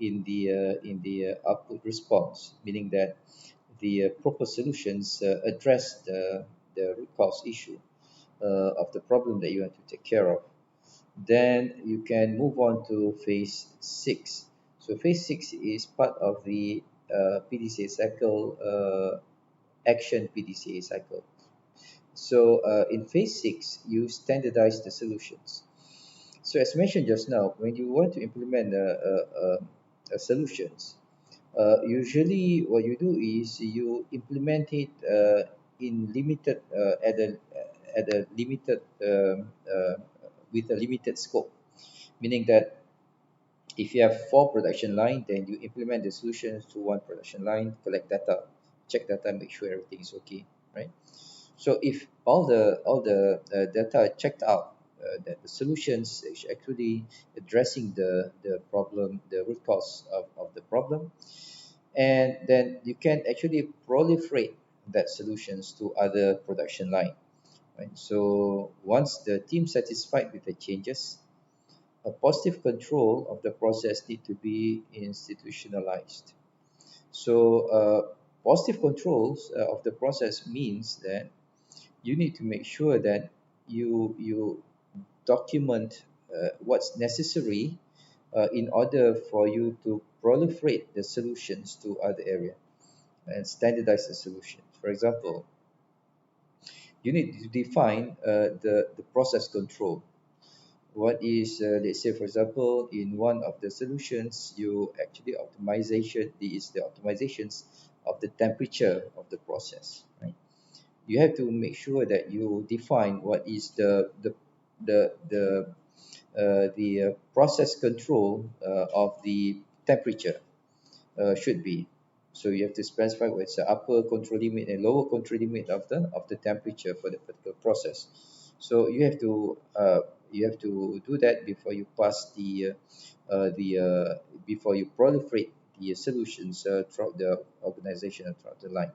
in the output response, meaning that the proper solutions address the root cause issue of the problem that you want to take care of. Then you can move on to phase 6. So phase 6 is part of the PDCA cycle, action PDCA cycle. So in phase 6, you standardize the solutions. So as mentioned just now, when you want to implement a solutions, usually what you do is you implement it in limited at a limited with a limited scope, meaning that if you have 4 production line, then you implement the solutions to 1 production line, collect data, check data, make sure everything is okay, right? So if all the data are checked out, that the solutions is actually addressing the problem, the root cause of the problem, and then you can actually proliferate that solutions to other production line, right? So once the team satisfied with the changes, a positive control of the process need to be institutionalized. So positive controls of the process means that you need to make sure that you document what's necessary in order for you to proliferate the solutions to other area and standardize the solution. For example, you need to define the process control. What is, let's say, for example, in one of the solutions, you actually optimization is the optimizations of the temperature of the process, right? You have to make sure that you define what is the process control of the temperature should be. So you have to specify what's the upper control limit and lower control limit of the temperature for the particular process. So you have to do that before you pass before you proliferate the solutions throughout the organization and throughout the line.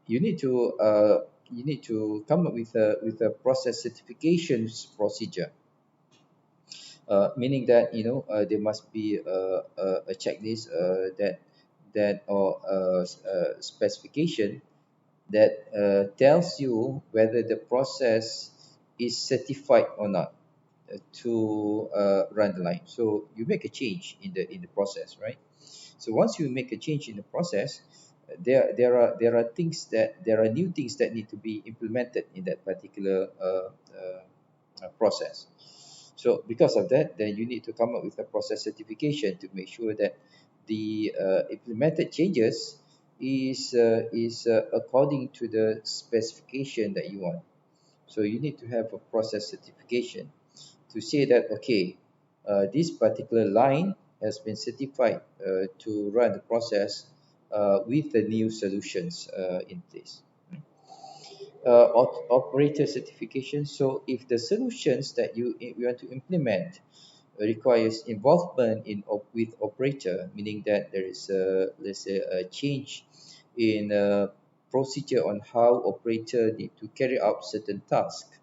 You need to come up with a process certifications procedure, meaning that there must be a checklist that or a specification that tells you whether the process is certified or not to run the line. So you make a change in the process, right? So once you make a change in the process, there are things that there are new things that need to be implemented in that particular process. So because of that, then you need to come up with a process certification to make sure that the implemented changes is according to the specification that you want. So you need to have a process certification to say that, okay, this particular line has been certified to run the process with the new solutions in place. Operator certification. So if the solutions that you want to implement requires involvement with operator, meaning that there is a, let's say, a change in procedure on how operator need to carry out certain tasks,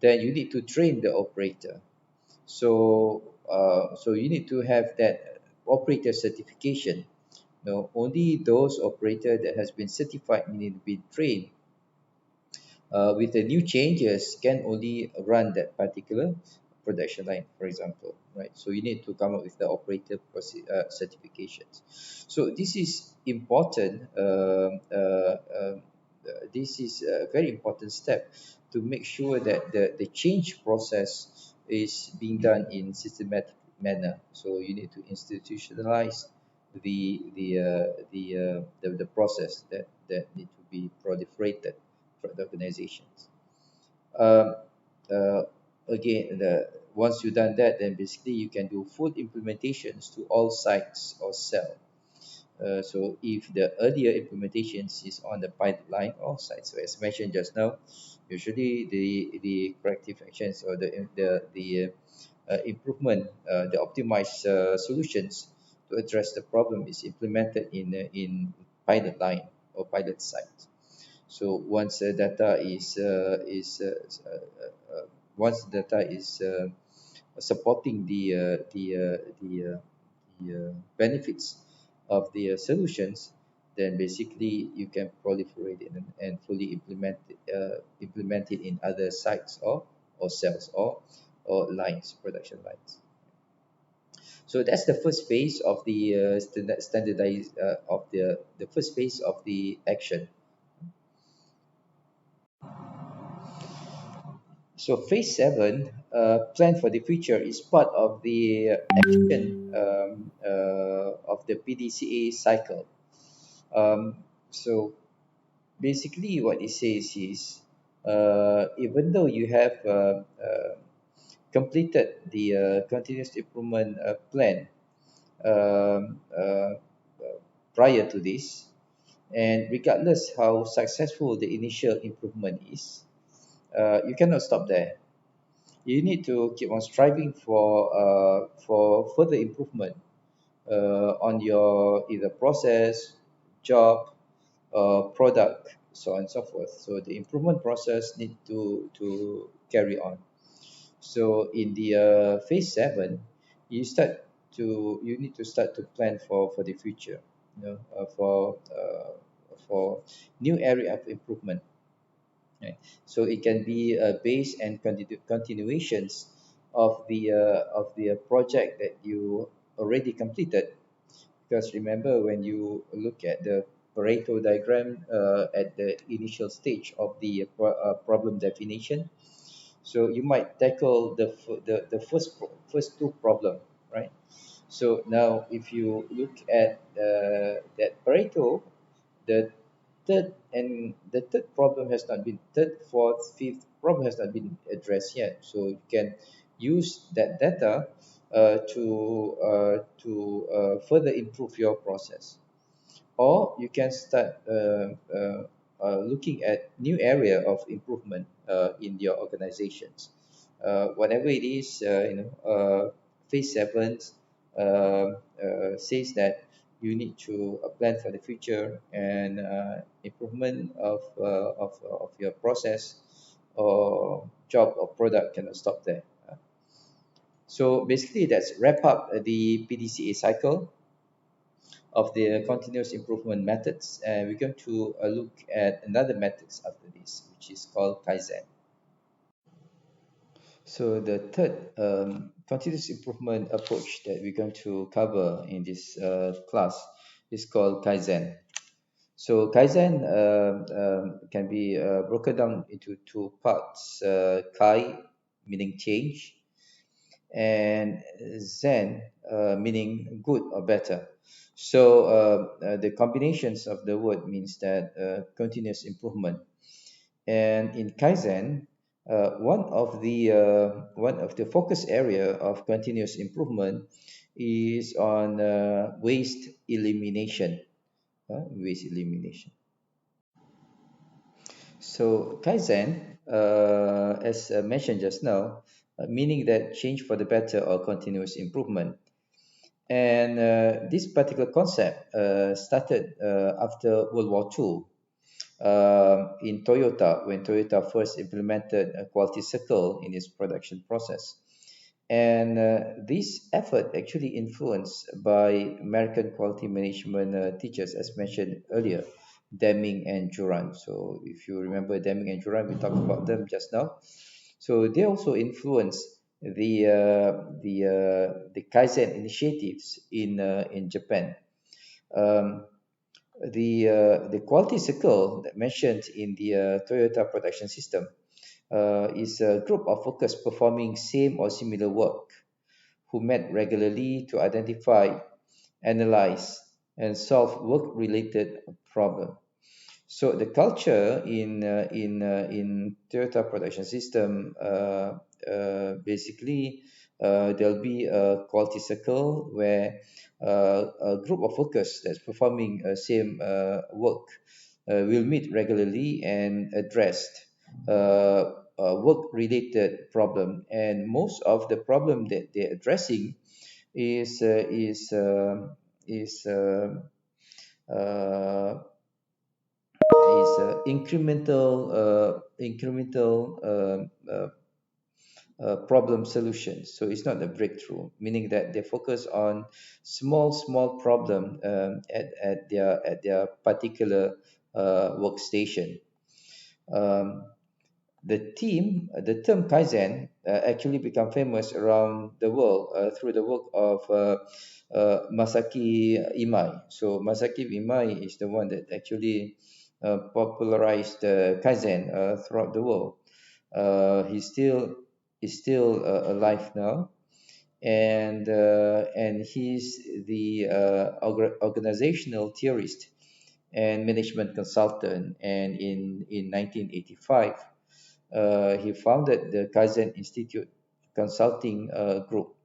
then you need to train the operator. So you need to have that operator certification. Now, only those operator that has been certified, meaning been trained with the new changes, can only run that particular production line, for example, right? So you need to come up with the operator certifications. So this is important. This is a very important step to make sure that the change process is being done in systematic manner. So you need to institutionalize the process that need to be proliferated for the organizations. Um, uh, Again, once you've done that, then basically you can do full implementations to all sites or cell. So if the earlier implementations is on the pilot line or site, so as mentioned just now, usually the corrective actions or the improvement, the optimized solutions to address the problem is implemented in pilot line or pilot site. So once the data is once the data is supporting the benefits of the solutions, then basically you can proliferate it and fully implement it in other sites or cells or lines, production lines. So that's the first phase of the standardize of the first phase of the action. So phase seven, plan for the future, is part of the action of the PDCA cycle. So basically, what it says is, even though you have completed the continuous improvement plan um, prior to this, and regardless how successful the initial improvement is, you cannot stop there. You need to keep on striving for further improvement on your either process, job, product, so on and so forth. So the improvement process need to carry on. So in the phase seven, you need to start to plan for the future, for new area of improvement. Right? So it can be based and continuations of the project that you already completed. Because remember, when you look at the Pareto diagram at the initial stage of the problem definition, so you might tackle the first two problem, right? So now, if you look at that Pareto, the third problem has not been third, fourth, fifth problem has not been addressed yet. So you can use that data to further improve your process, or you can start looking at new area of improvement in your organizations. Whatever it is, phase seven says that you need to plan for the future, and improvement of your process or job or product cannot stop there. So basically, that's wrap up the PDCA cycle of the continuous improvement methods, and we're going to look at another methods after this, which is called Kaizen. So the third continuous improvement approach that we're going to cover in this class is called Kaizen. So Kaizen can be broken down into two parts. Kai meaning change, and Zen meaning good or better. So the combinations of the word means that continuous improvement. And in Kaizen, One of the focus area of continuous improvement is on waste elimination. Waste elimination. So Kaizen, as mentioned just now, meaning that change for the better or continuous improvement. And this particular concept started after World War II in Toyota, when Toyota first implemented a quality circle in its production process. And this effort actually influenced by American quality management teachers, as mentioned earlier, Deming and Juran. So if you remember Deming and Juran, we talked about them just now. So they also influenced the Kaizen initiatives in Japan. Um, the quality circle that mentioned in the Toyota production system is a group of workers performing same or similar work who met regularly to identify, analyze, and solve work-related problem. So the culture in Toyota production system basically there'll be a quality circle where a group of workers that's performing same work will meet regularly and address work-related problem. And most of the problem that they're addressing is uh, is uh, is uh, uh, incremental problem solutions. So it's not a breakthrough, meaning that they focus on small problem at their particular workstation. Um, the term Kaizen actually become famous around the world through the work of Masaki Imai. So Masaki Imai is the one that actually popularized Kaizen throughout the world. He still is still alive now, and he's the organizational theorist and management consultant. And in 1985, he founded the Kaizen Institute Consulting Group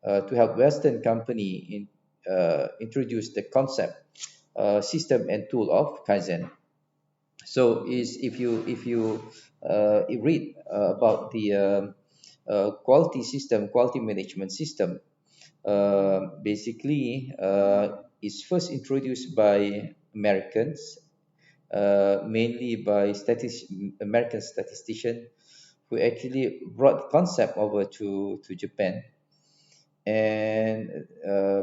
to help Western company introduce the concept, system, and tool of Kaizen. So is if you read about the quality system, quality management system, basically is first introduced by Americans, mainly by American statistician who actually brought the concept over to Japan. And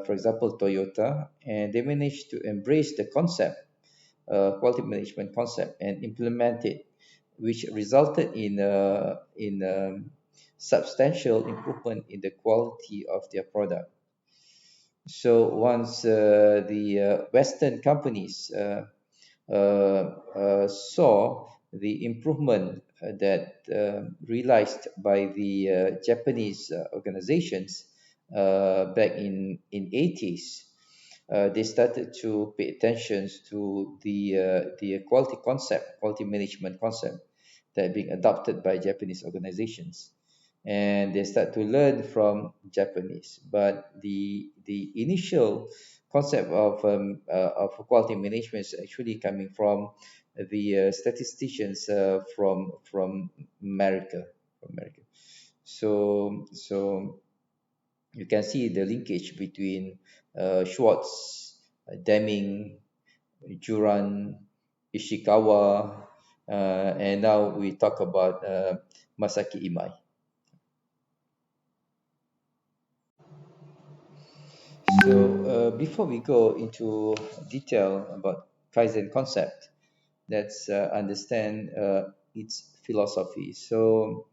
for example, Toyota, and they managed to embrace the concept, quality management concept, and implement it, which resulted in substantial improvement in the quality of their product. So once the Western companies saw the improvement that realized by the Japanese organizations back in 80s, they started to pay attention to the quality concept, quality management concept that being adopted by Japanese organizations, and they start to learn from Japanese. But the initial concept of quality management is actually coming from the statisticians from America, from America. So you can see the linkage between Schwartz, Deming, Juran, Ishikawa, and now we talk about Masaki Imai. So before we go into detail about Kaizen concept, let's understand its philosophy. So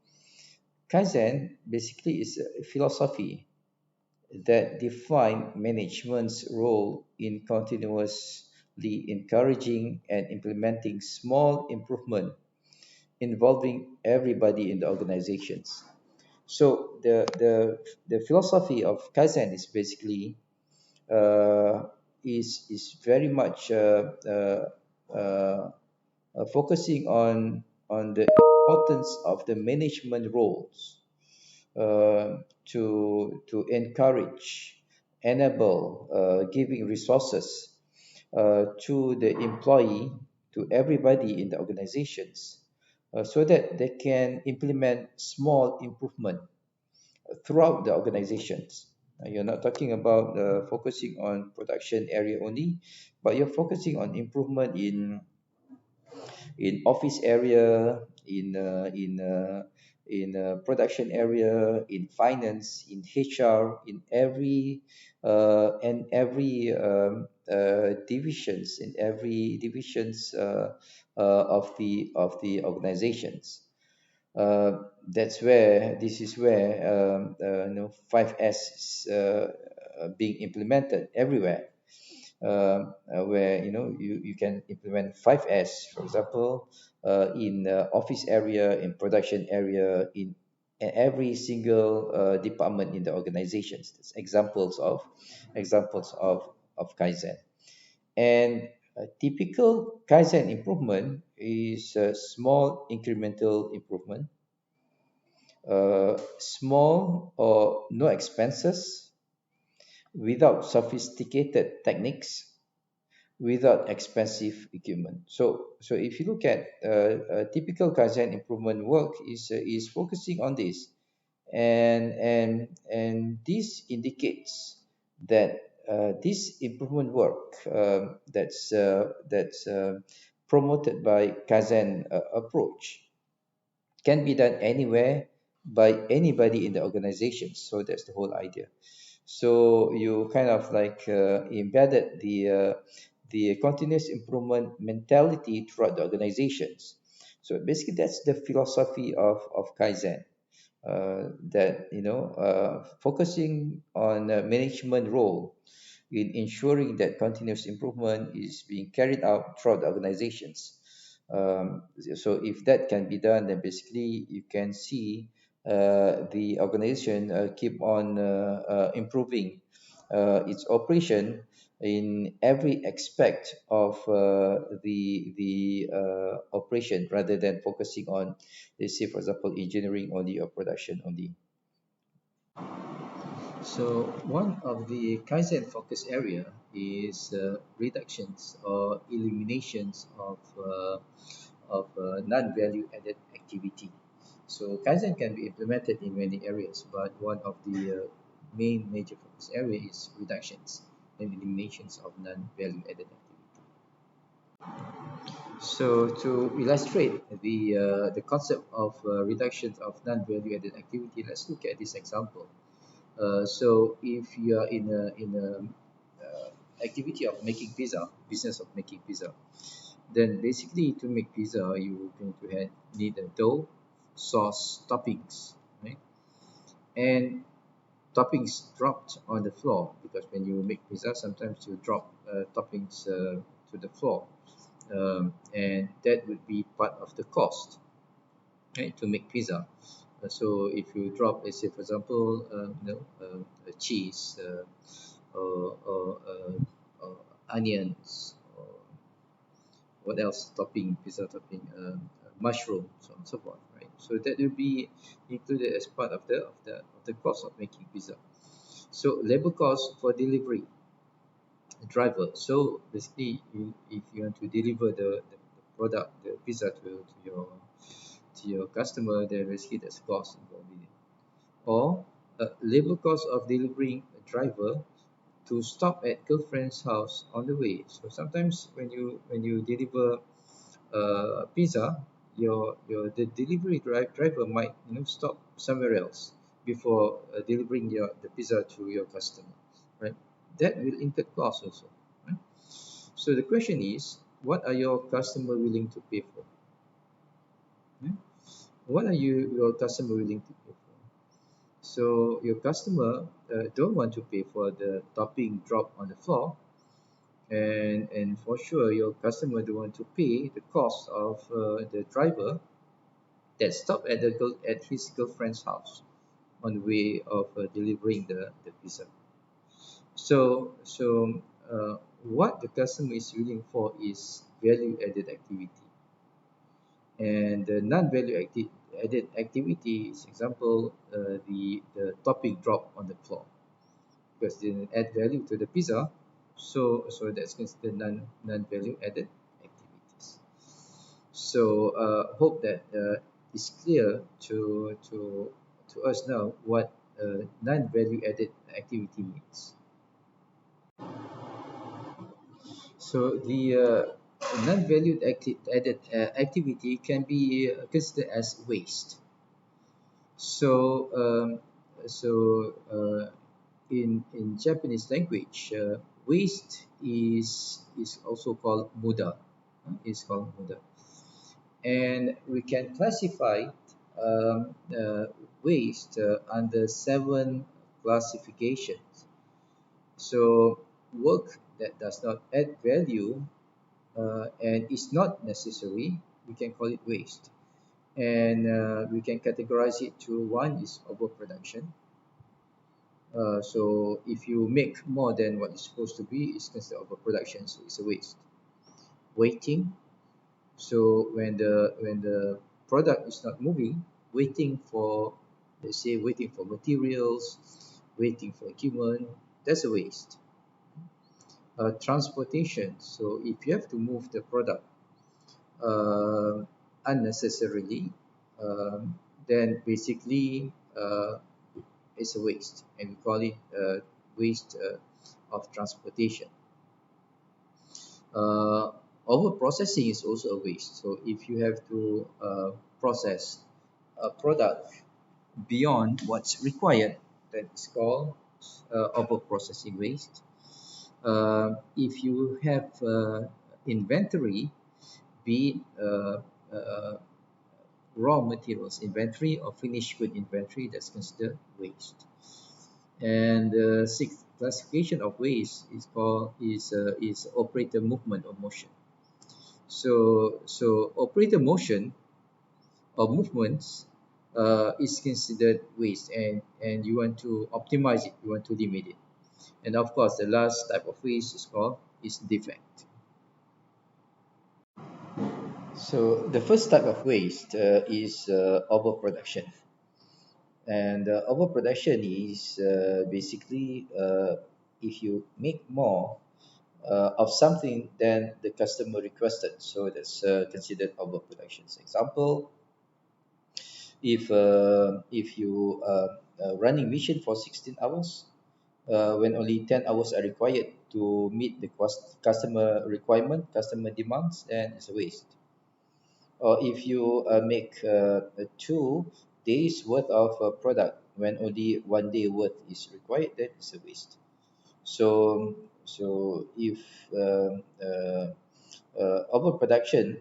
Kaizen basically is a philosophy that define management's role in continuously encouraging and implementing small improvement involving everybody in the organizations. So the philosophy of Kaizen is basically is very much focusing on the importance of the management roles to encourage, enable, giving resources to the employee, to everybody in the organizations, so that they can implement small improvement throughout the organizations. You're not talking about focusing on production area only, but you're focusing on improvement in office area, in production area, in finance, in HR, in every divisions, in every divisions of the organizations. That's where this is where 5S is being implemented everywhere, where you can implement 5S, for example, in office area, in production area, in every single department in the organizations. That's examples of Kaizen. And a typical Kaizen improvement is a small incremental improvement, small or no expenses, without sophisticated techniques, without expensive equipment. So if you look at a typical Kaizen improvement work is focusing on this, and this indicates that this improvement work that's promoted by Kaizen approach can be done anywhere by anybody in the organization. So that's the whole idea. So you kind of like embedded the continuous improvement mentality throughout the organizations. So basically, that's the philosophy of Kaizen. That focusing on a management role in ensuring that continuous improvement is being carried out throughout the organizations. So if that can be done, then basically you can see the organization keep on improving its operation in every aspect of the operation, rather than focusing on, let's say, for example, engineering only or production only. So one of the Kaizen focus area is reductions or eliminations of non-value added activity. So Kaizen can be implemented in many areas, but one of the main major focus area is reductions and eliminations of non-value added activity. So to illustrate the concept of reductions of non-value added activity, let's look at this example. So if you are in a activity of making pizza, business of making pizza, then basically to make pizza, you're going to need a dough, sauce, toppings, right? And toppings dropped on the floor, because when you make pizza, sometimes you drop toppings to the floor, and that would be part of the cost, right, to make pizza. So if you drop, let's say, for example, cheese, or onions, or what else topping, pizza topping, mushroom, so on and so forth, right? So that will be included as part of the cost of making pizza. So labor cost for delivery, driver. So basically, if you want to deliver the product, the pizza to your customer, then basically there's cost involved in it. Or labor cost of delivering a driver to stop at girlfriend's house on the way. So sometimes when you deliver pizza, your the delivery driver might stop somewhere else before delivering the pizza to your customer, right? That will incur cost also, right? So the question is, what are your customer willing to pay for? Hmm? What are your customer willing to pay for? So your customer don't want to pay for the topping drop on the floor, and for sure your customer don't want to pay the cost of the driver that stopped at his girlfriend's house on the way of delivering the pizza. So what the customer is willing for is value added activity. And the added activity is example, the topping drop on the floor because they didn't add value to the pizza. So that's considered non-value added activities. So hope that it's clear to us now what non-value added activity means. So the added activity can be considered as waste. So in Japanese language, waste is also called muda. Is called muda, and we can classify waste under seven classifications. So work that does not add value and is not necessary, we can call it waste. And we can categorize it to one is overproduction. So if you make more than what is supposed to be, it's considered overproduction, so it's a waste. Waiting. So when the product is not moving, waiting for, let's say, waiting for materials, waiting for equipment, that's a waste. Transportation. So if you have to move the product uh, unnecessarily, then basically it's a waste, and we call it waste of transportation. Uh, Over processing is also a waste. So if you have to process a product beyond what's required, that is called over processing waste. If you have inventory, be it raw materials inventory or finished good inventory, that's considered waste. And the sixth classification of waste is operator movement or motion. So operator motion or movements is considered waste, and you want to optimize it, you want to limit it. And of course, the last type of waste is called is defect. So the first type of waste is overproduction. And overproduction is basically if you make more of something than the customer requested. So that's considered overproduction. So example, if you running mission for 16 hours, when only 10 hours are required to meet the customer requirement, customer demands, then it's a waste. Or if you make 2 days worth of product when only 1 day worth is required, that is a waste. So if overproduction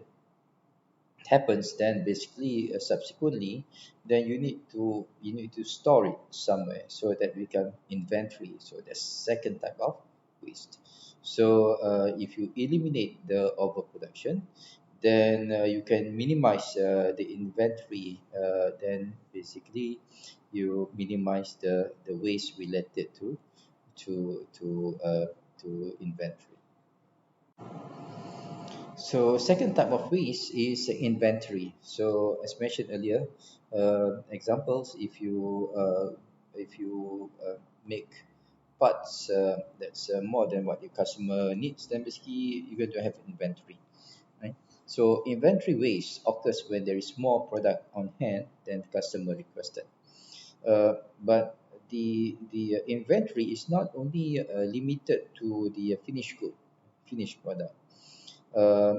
happens, then basically subsequently, then you need to store it somewhere so that we can inventory. So that's second type of waste. So if you eliminate the overproduction, then you can minimize the inventory. Then basically you minimize the waste related to inventory. So second type of waste is inventory. So as mentioned earlier, examples, if you make parts that's more than what your customer needs, then basically you're going to have inventory, right? So inventory waste occurs when there is more product on hand than customer requested. But the inventory is not only limited to the finished product. uh, uh,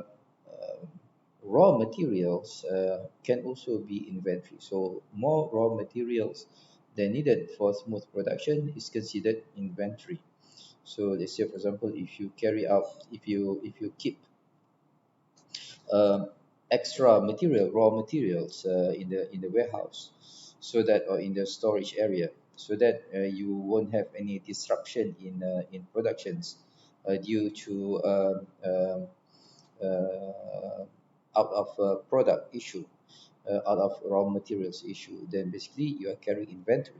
Raw materials can also be inventory. So more raw materials than needed for smooth production is considered inventory. So let's say, for example, if you keep uh, extra material, raw materials in the warehouse, so that, or in the storage area, so that you won't have any disruption in productions due to uh, out of product issue, out of raw materials issue, then basically you are carrying inventory.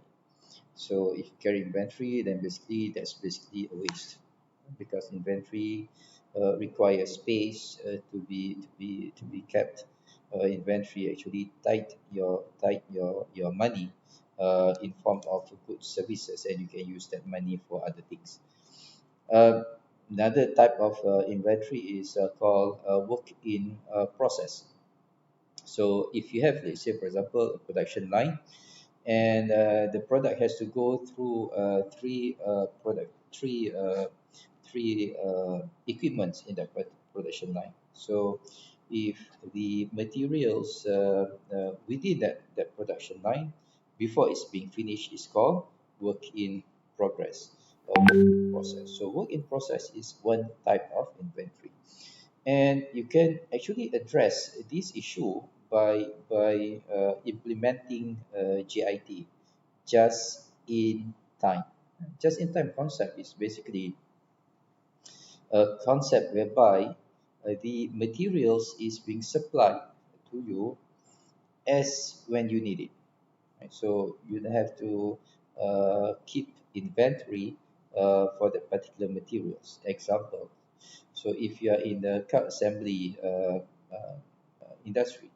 So if you carry inventory, then basically that's basically a waste, because inventory requires space to be kept inventory actually tied your money in form of goods services, and you can use that money for other things. Uh, Another type of inventory is called work in process. So if you have, let's say, for example, a production line, and the product has to go through three equipments in the production line. So if the materials within that production line before it's being finished is called work in progress or work in process. So work in process is one type of inventory, and you can actually address this issue by implementing JIT, just in time. Just in time concept is basically a concept whereby the materials is being supplied to you as when you need it. Right? So you don't have to keep inventory for the particular materials. Example, so if you are in the car assembly industry,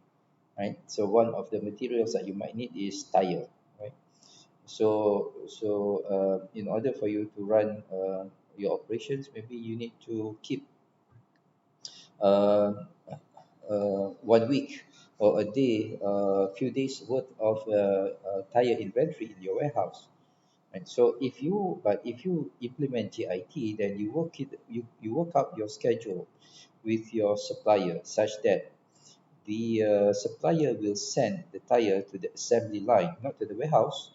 right? So one of the materials that you might need is tire, right? So in order for you to run your operations, maybe you need to keep uh, 1 week or a day, few days worth of tire inventory in your warehouse. Right. So if you implement GIT, then you work out your schedule with your supplier such that the supplier will send the tire to the assembly line, not to the warehouse,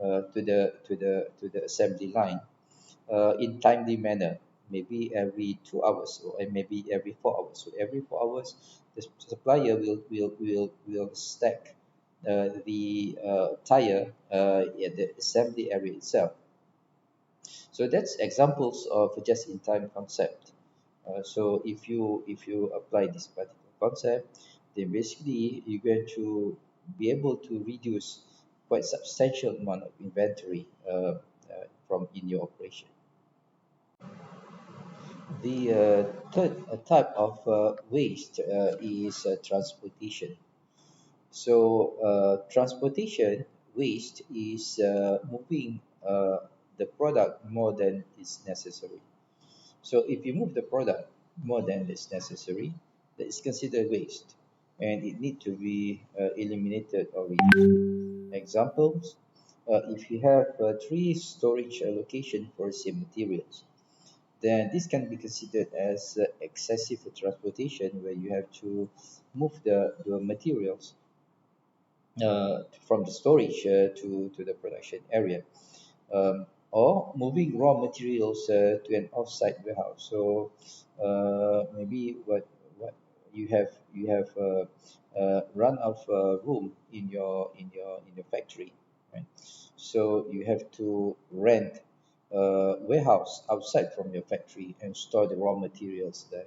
to the assembly line in timely manner, maybe every 2 hours or maybe every 4 hours. So every 4 hours, the supplier will stack the tire at the assembly area itself. So that's examples of just-in-time concept. So if you apply this particular concept, then basically you're going to be able to reduce quite substantial amount of inventory from in your operation. The third type of waste is transportation. So transportation waste is moving the product more than is necessary. So if you move the product more than is necessary, that is considered waste, and it need to be eliminated or reduced. Examples: if you have three storage location for the same materials, then this can be considered as excessive transportation, where you have to move the materials from the storage to the production area, or moving raw materials to an off-site warehouse. So maybe what you have run out of room in your factory, right? So you have to rent a warehouse outside from your factory and store the raw materials there.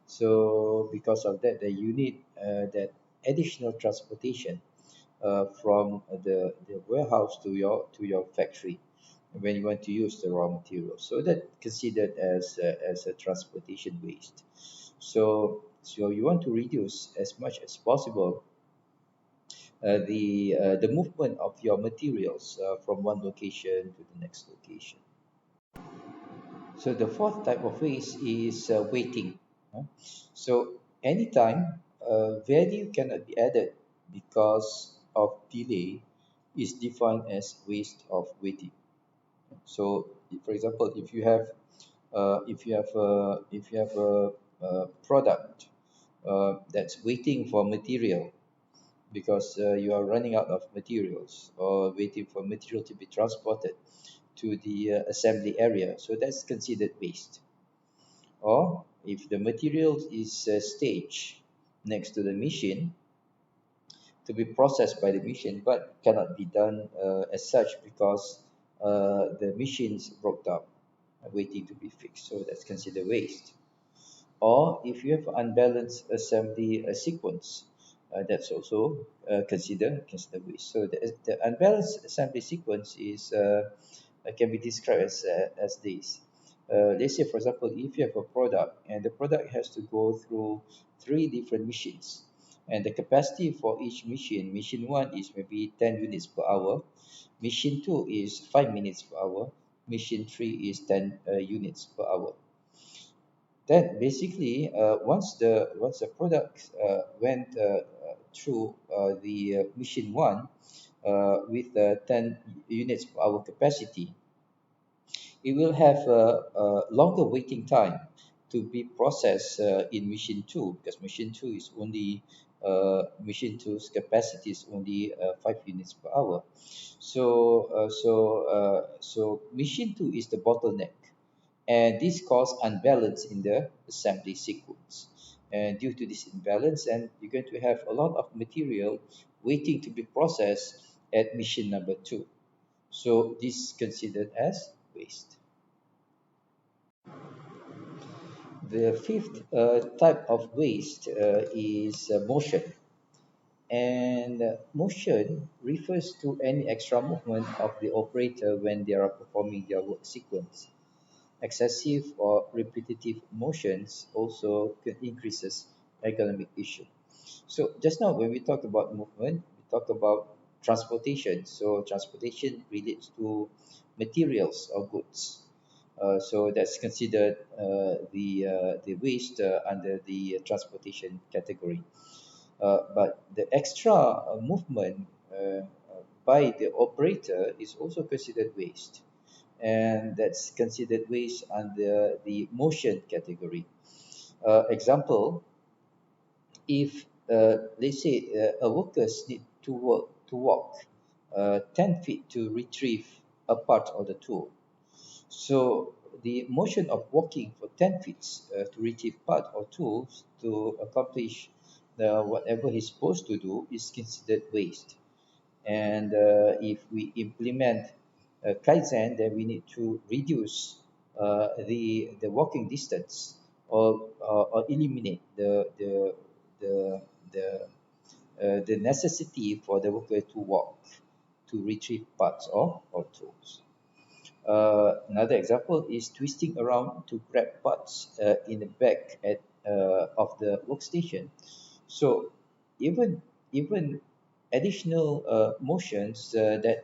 So because of that, you need that additional transportation from the warehouse to your factory when you want to use the raw materials. So that considered as a transportation waste. So you want to reduce as much as possible the movement of your materials from one location to the next location. So the fourth type of waste is waiting. huh? So anytime value cannot be added because of delay is defined as waste of waiting. So, for example, if you have a product that's waiting for material because you are running out of materials or waiting for material to be transported to the assembly area, so that's considered waste. Or if the material is staged next to the machine to be processed by the machine but cannot be done as such because the machines broke down waiting to be fixed, so that's considered waste. Or if you have unbalanced assembly sequence, that's also considered waste. So the unbalanced assembly sequence is can be described as this. Let's say, for example, if you have a product and the product has to go through three different machines And the capacity for each machine one is maybe 10 units per hour, machine two is 5 minutes per hour, machine three is 10 units per hour. Then basically, once the product went through the machine one with 10 units per hour capacity, it will have a longer waiting time to be processed in machine 2, because machine 2 is only machine two's capacity is only 5 units per hour. So machine 2 is the bottleneck, and this causes unbalance in the assembly sequence. And due to this imbalance, and you're going to have a lot of material waiting to be processed at machine number 2. So this is considered as waste. The fifth type of waste is motion. And motion refers to any extra movement of the operator when they are performing their work sequence. Excessive or repetitive motions also increases ergonomic issue. So just now when we talk about movement, we talk about transportation. So transportation relates to materials or goods. So that's considered the waste under the transportation category. But the extra movement by the operator is also considered waste, and that's considered waste under the motion category. Example, if let's say a workers need to walk 10 feet to retrieve a part of the tool, so the motion of walking for 10 feet to retrieve part or tools to accomplish whatever he's supposed to do is considered waste. And if we implement Kaizen, then we need to reduce the walking distance, or eliminate the, the, the necessity for the worker to walk to retrieve parts or tools. Another example is twisting around to grab parts in the back of the workstation. So even additional motions that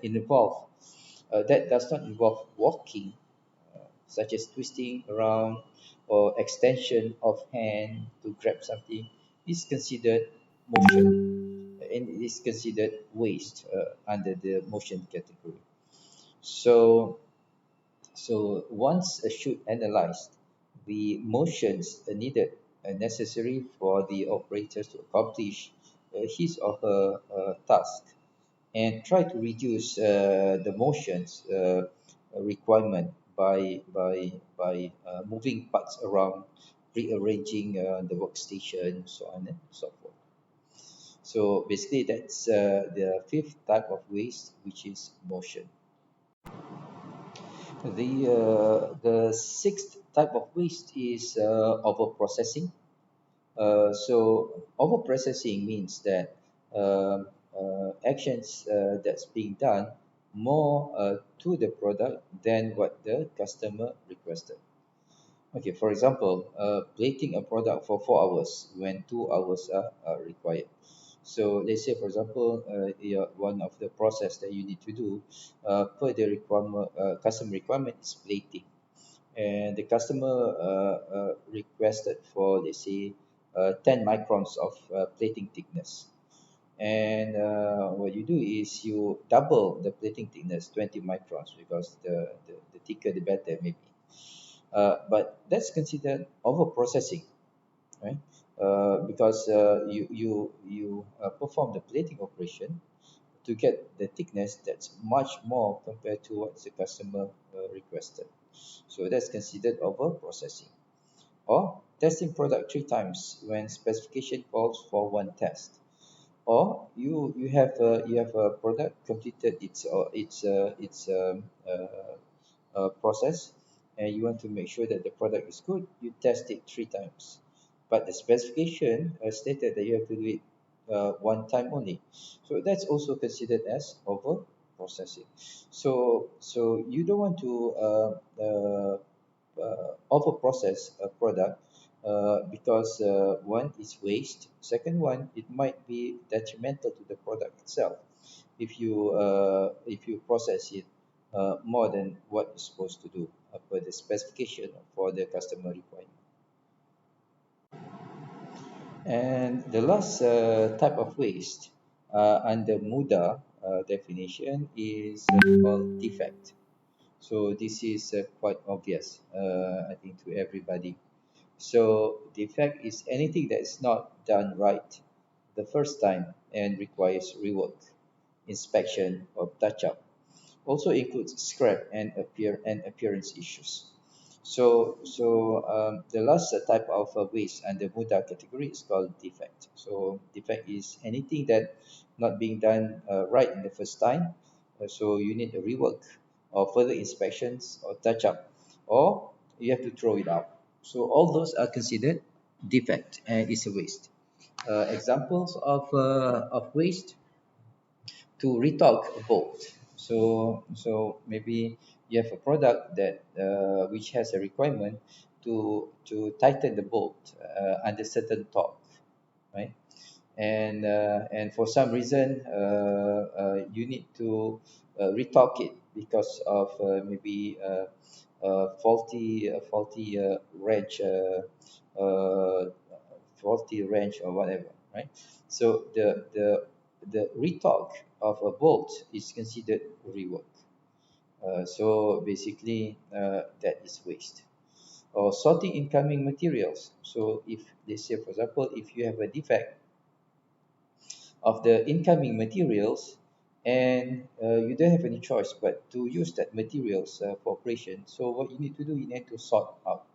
does not involve walking, such as twisting around or extension of hand to grab something, is considered motion, and it is considered waste under the motion category. So once a shoot analyzed the motions needed and necessary for the operators to accomplish his or her task, and try to reduce the motions requirement by moving parts around, rearranging the workstation, so on and so forth. So basically, that's the fifth type of waste, which is motion. The sixth type of waste is overprocessing. So overprocessing means that actions that's being done more to the product than what the customer requested. Okay, for example, plating a product for 4 hours when 2 hours are required. So let's say, for example, one of the process that you need to do per the requirement, customer requirement is plating, and the customer requested for, let's say, 10 microns of plating thickness. And what you do is you double the plating thickness, 20 microns, because the thicker the better maybe. But that's considered over processing, right? Because you perform the plating operation to get the thickness that's much more compared to what the customer requested. So that's considered over processing. Or testing product 3 times when specification calls for one test. Or you have a product completed its process, and you want to make sure that the product is good, you test it 3 times. But the specification stated that you have to do it one time only. So that's also considered as over processing. So you don't want to over process a product because one is waste. Second one, it might be detrimental to the product itself if you process it more than what you're supposed to do per the specification for the customer requirement. And the last type of waste under MUDA definition is called defect. So this is quite obvious, I think, to everybody. So defect is anything that is not done right the first time and requires rework, inspection, or touch-up. Also includes scrap and appearance issues. So the last type of waste under MUDA category is called defect. So defect is anything that not being done right in the first time. So you need a rework or further inspections or touch up, or you have to throw it out. So all those are considered defect and is a waste. Examples of waste: to retorque a bolt. So maybe you have a product that which has a requirement to tighten the bolt under certain torque, right? And for some reason you need to retorque it because of maybe uh, faulty wrench or whatever, right? So the retorque of a bolt is considered rework. So basically, that is waste. Or sorting incoming materials. So if let's say, for example, if you have a defect of the incoming materials and you don't have any choice but to use that materials for operation, so what you need to do, you need to sort out.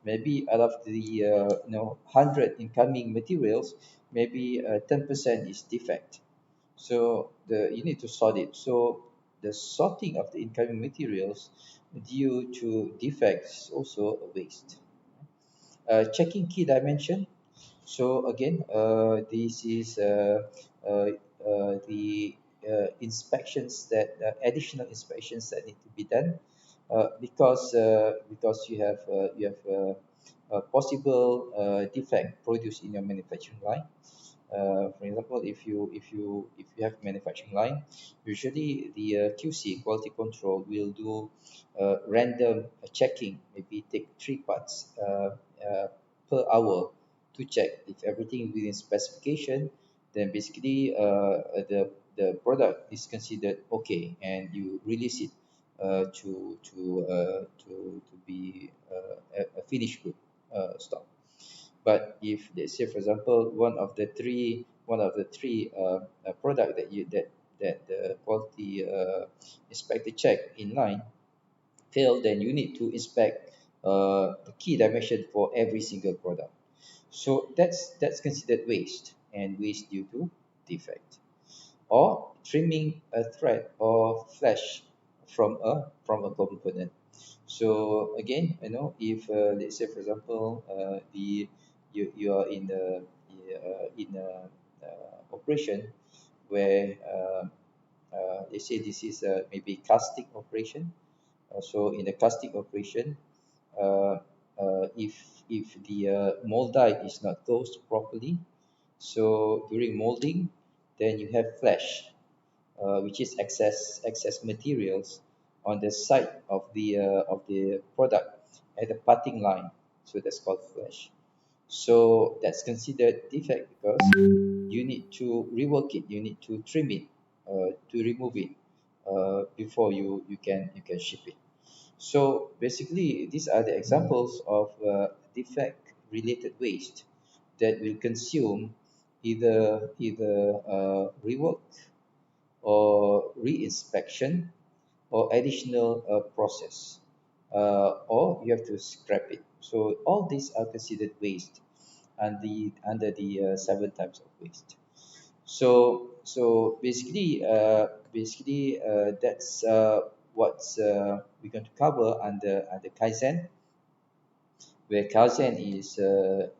Maybe out of the 100 incoming materials, maybe 10% is defect. So you need to sort it. So the sorting of the incoming materials due to defects is also a waste. Checking key dimension. So again, this is uh, the additional inspections that need to be done because you have a possible defect produced in your manufacturing line. For example, if you have manufacturing line, usually the QC quality control will do random checking, maybe take 3 parts per hour to check if everything within specification. Then basically the product is considered okay, and you release it to be a finished good stock. But if let's say, for example, one of the three product that the quality inspector check in line fail, then you need to inspect the key dimension for every single product. So that's considered waste, and waste due to defect. Or trimming a thread or flash from a component. So again, if let's say, for example, the you are in a operation where let's say this is maybe casting operation. So in the casting operation, uh, if the mold die is not closed properly, so during molding, then you have flash, which is excess materials on the side of the product at the parting line. So that's called flash. So that's considered defect because you need to rework it, you need to trim it, to remove it before you can ship it. So basically, these are the examples of defect related waste that will consume either rework or re-inspection or additional process, or you have to scrap it. So all these are considered waste under the 7 types of waste. So basically that's what we're going to cover under Kaizen, where Kaizen is a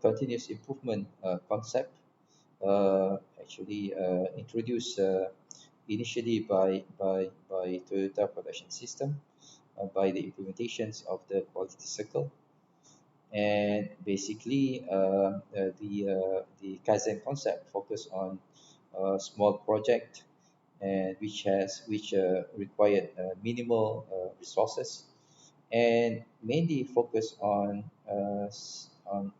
continuous improvement concept, actually introduced initially by Toyota Production System by the implementations of the quality circle. And basically, the Kaizen concept focus on small project and which required minimal resources and mainly focus on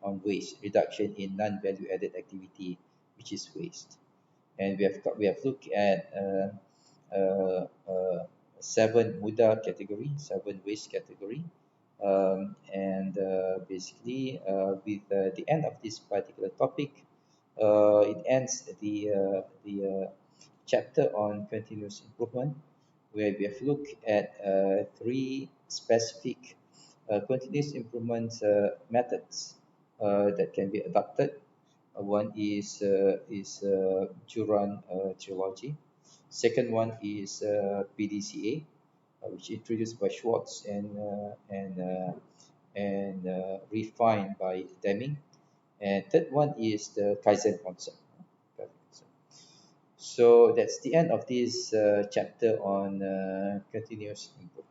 on waste reduction in non-value added activity, which is waste. And we have looked at seven muda category, seven waste category, and basically with the end of this particular topic, it ends the chapter on continuous improvement, where we have looked at three specific continuous improvement methods that can be adopted. One is Juran trilogy. Second one is PDCA, which introduced by Schwartz and refined by Deming. And third one is the Kaizen concept. So that's the end of this chapter on continuous improvement.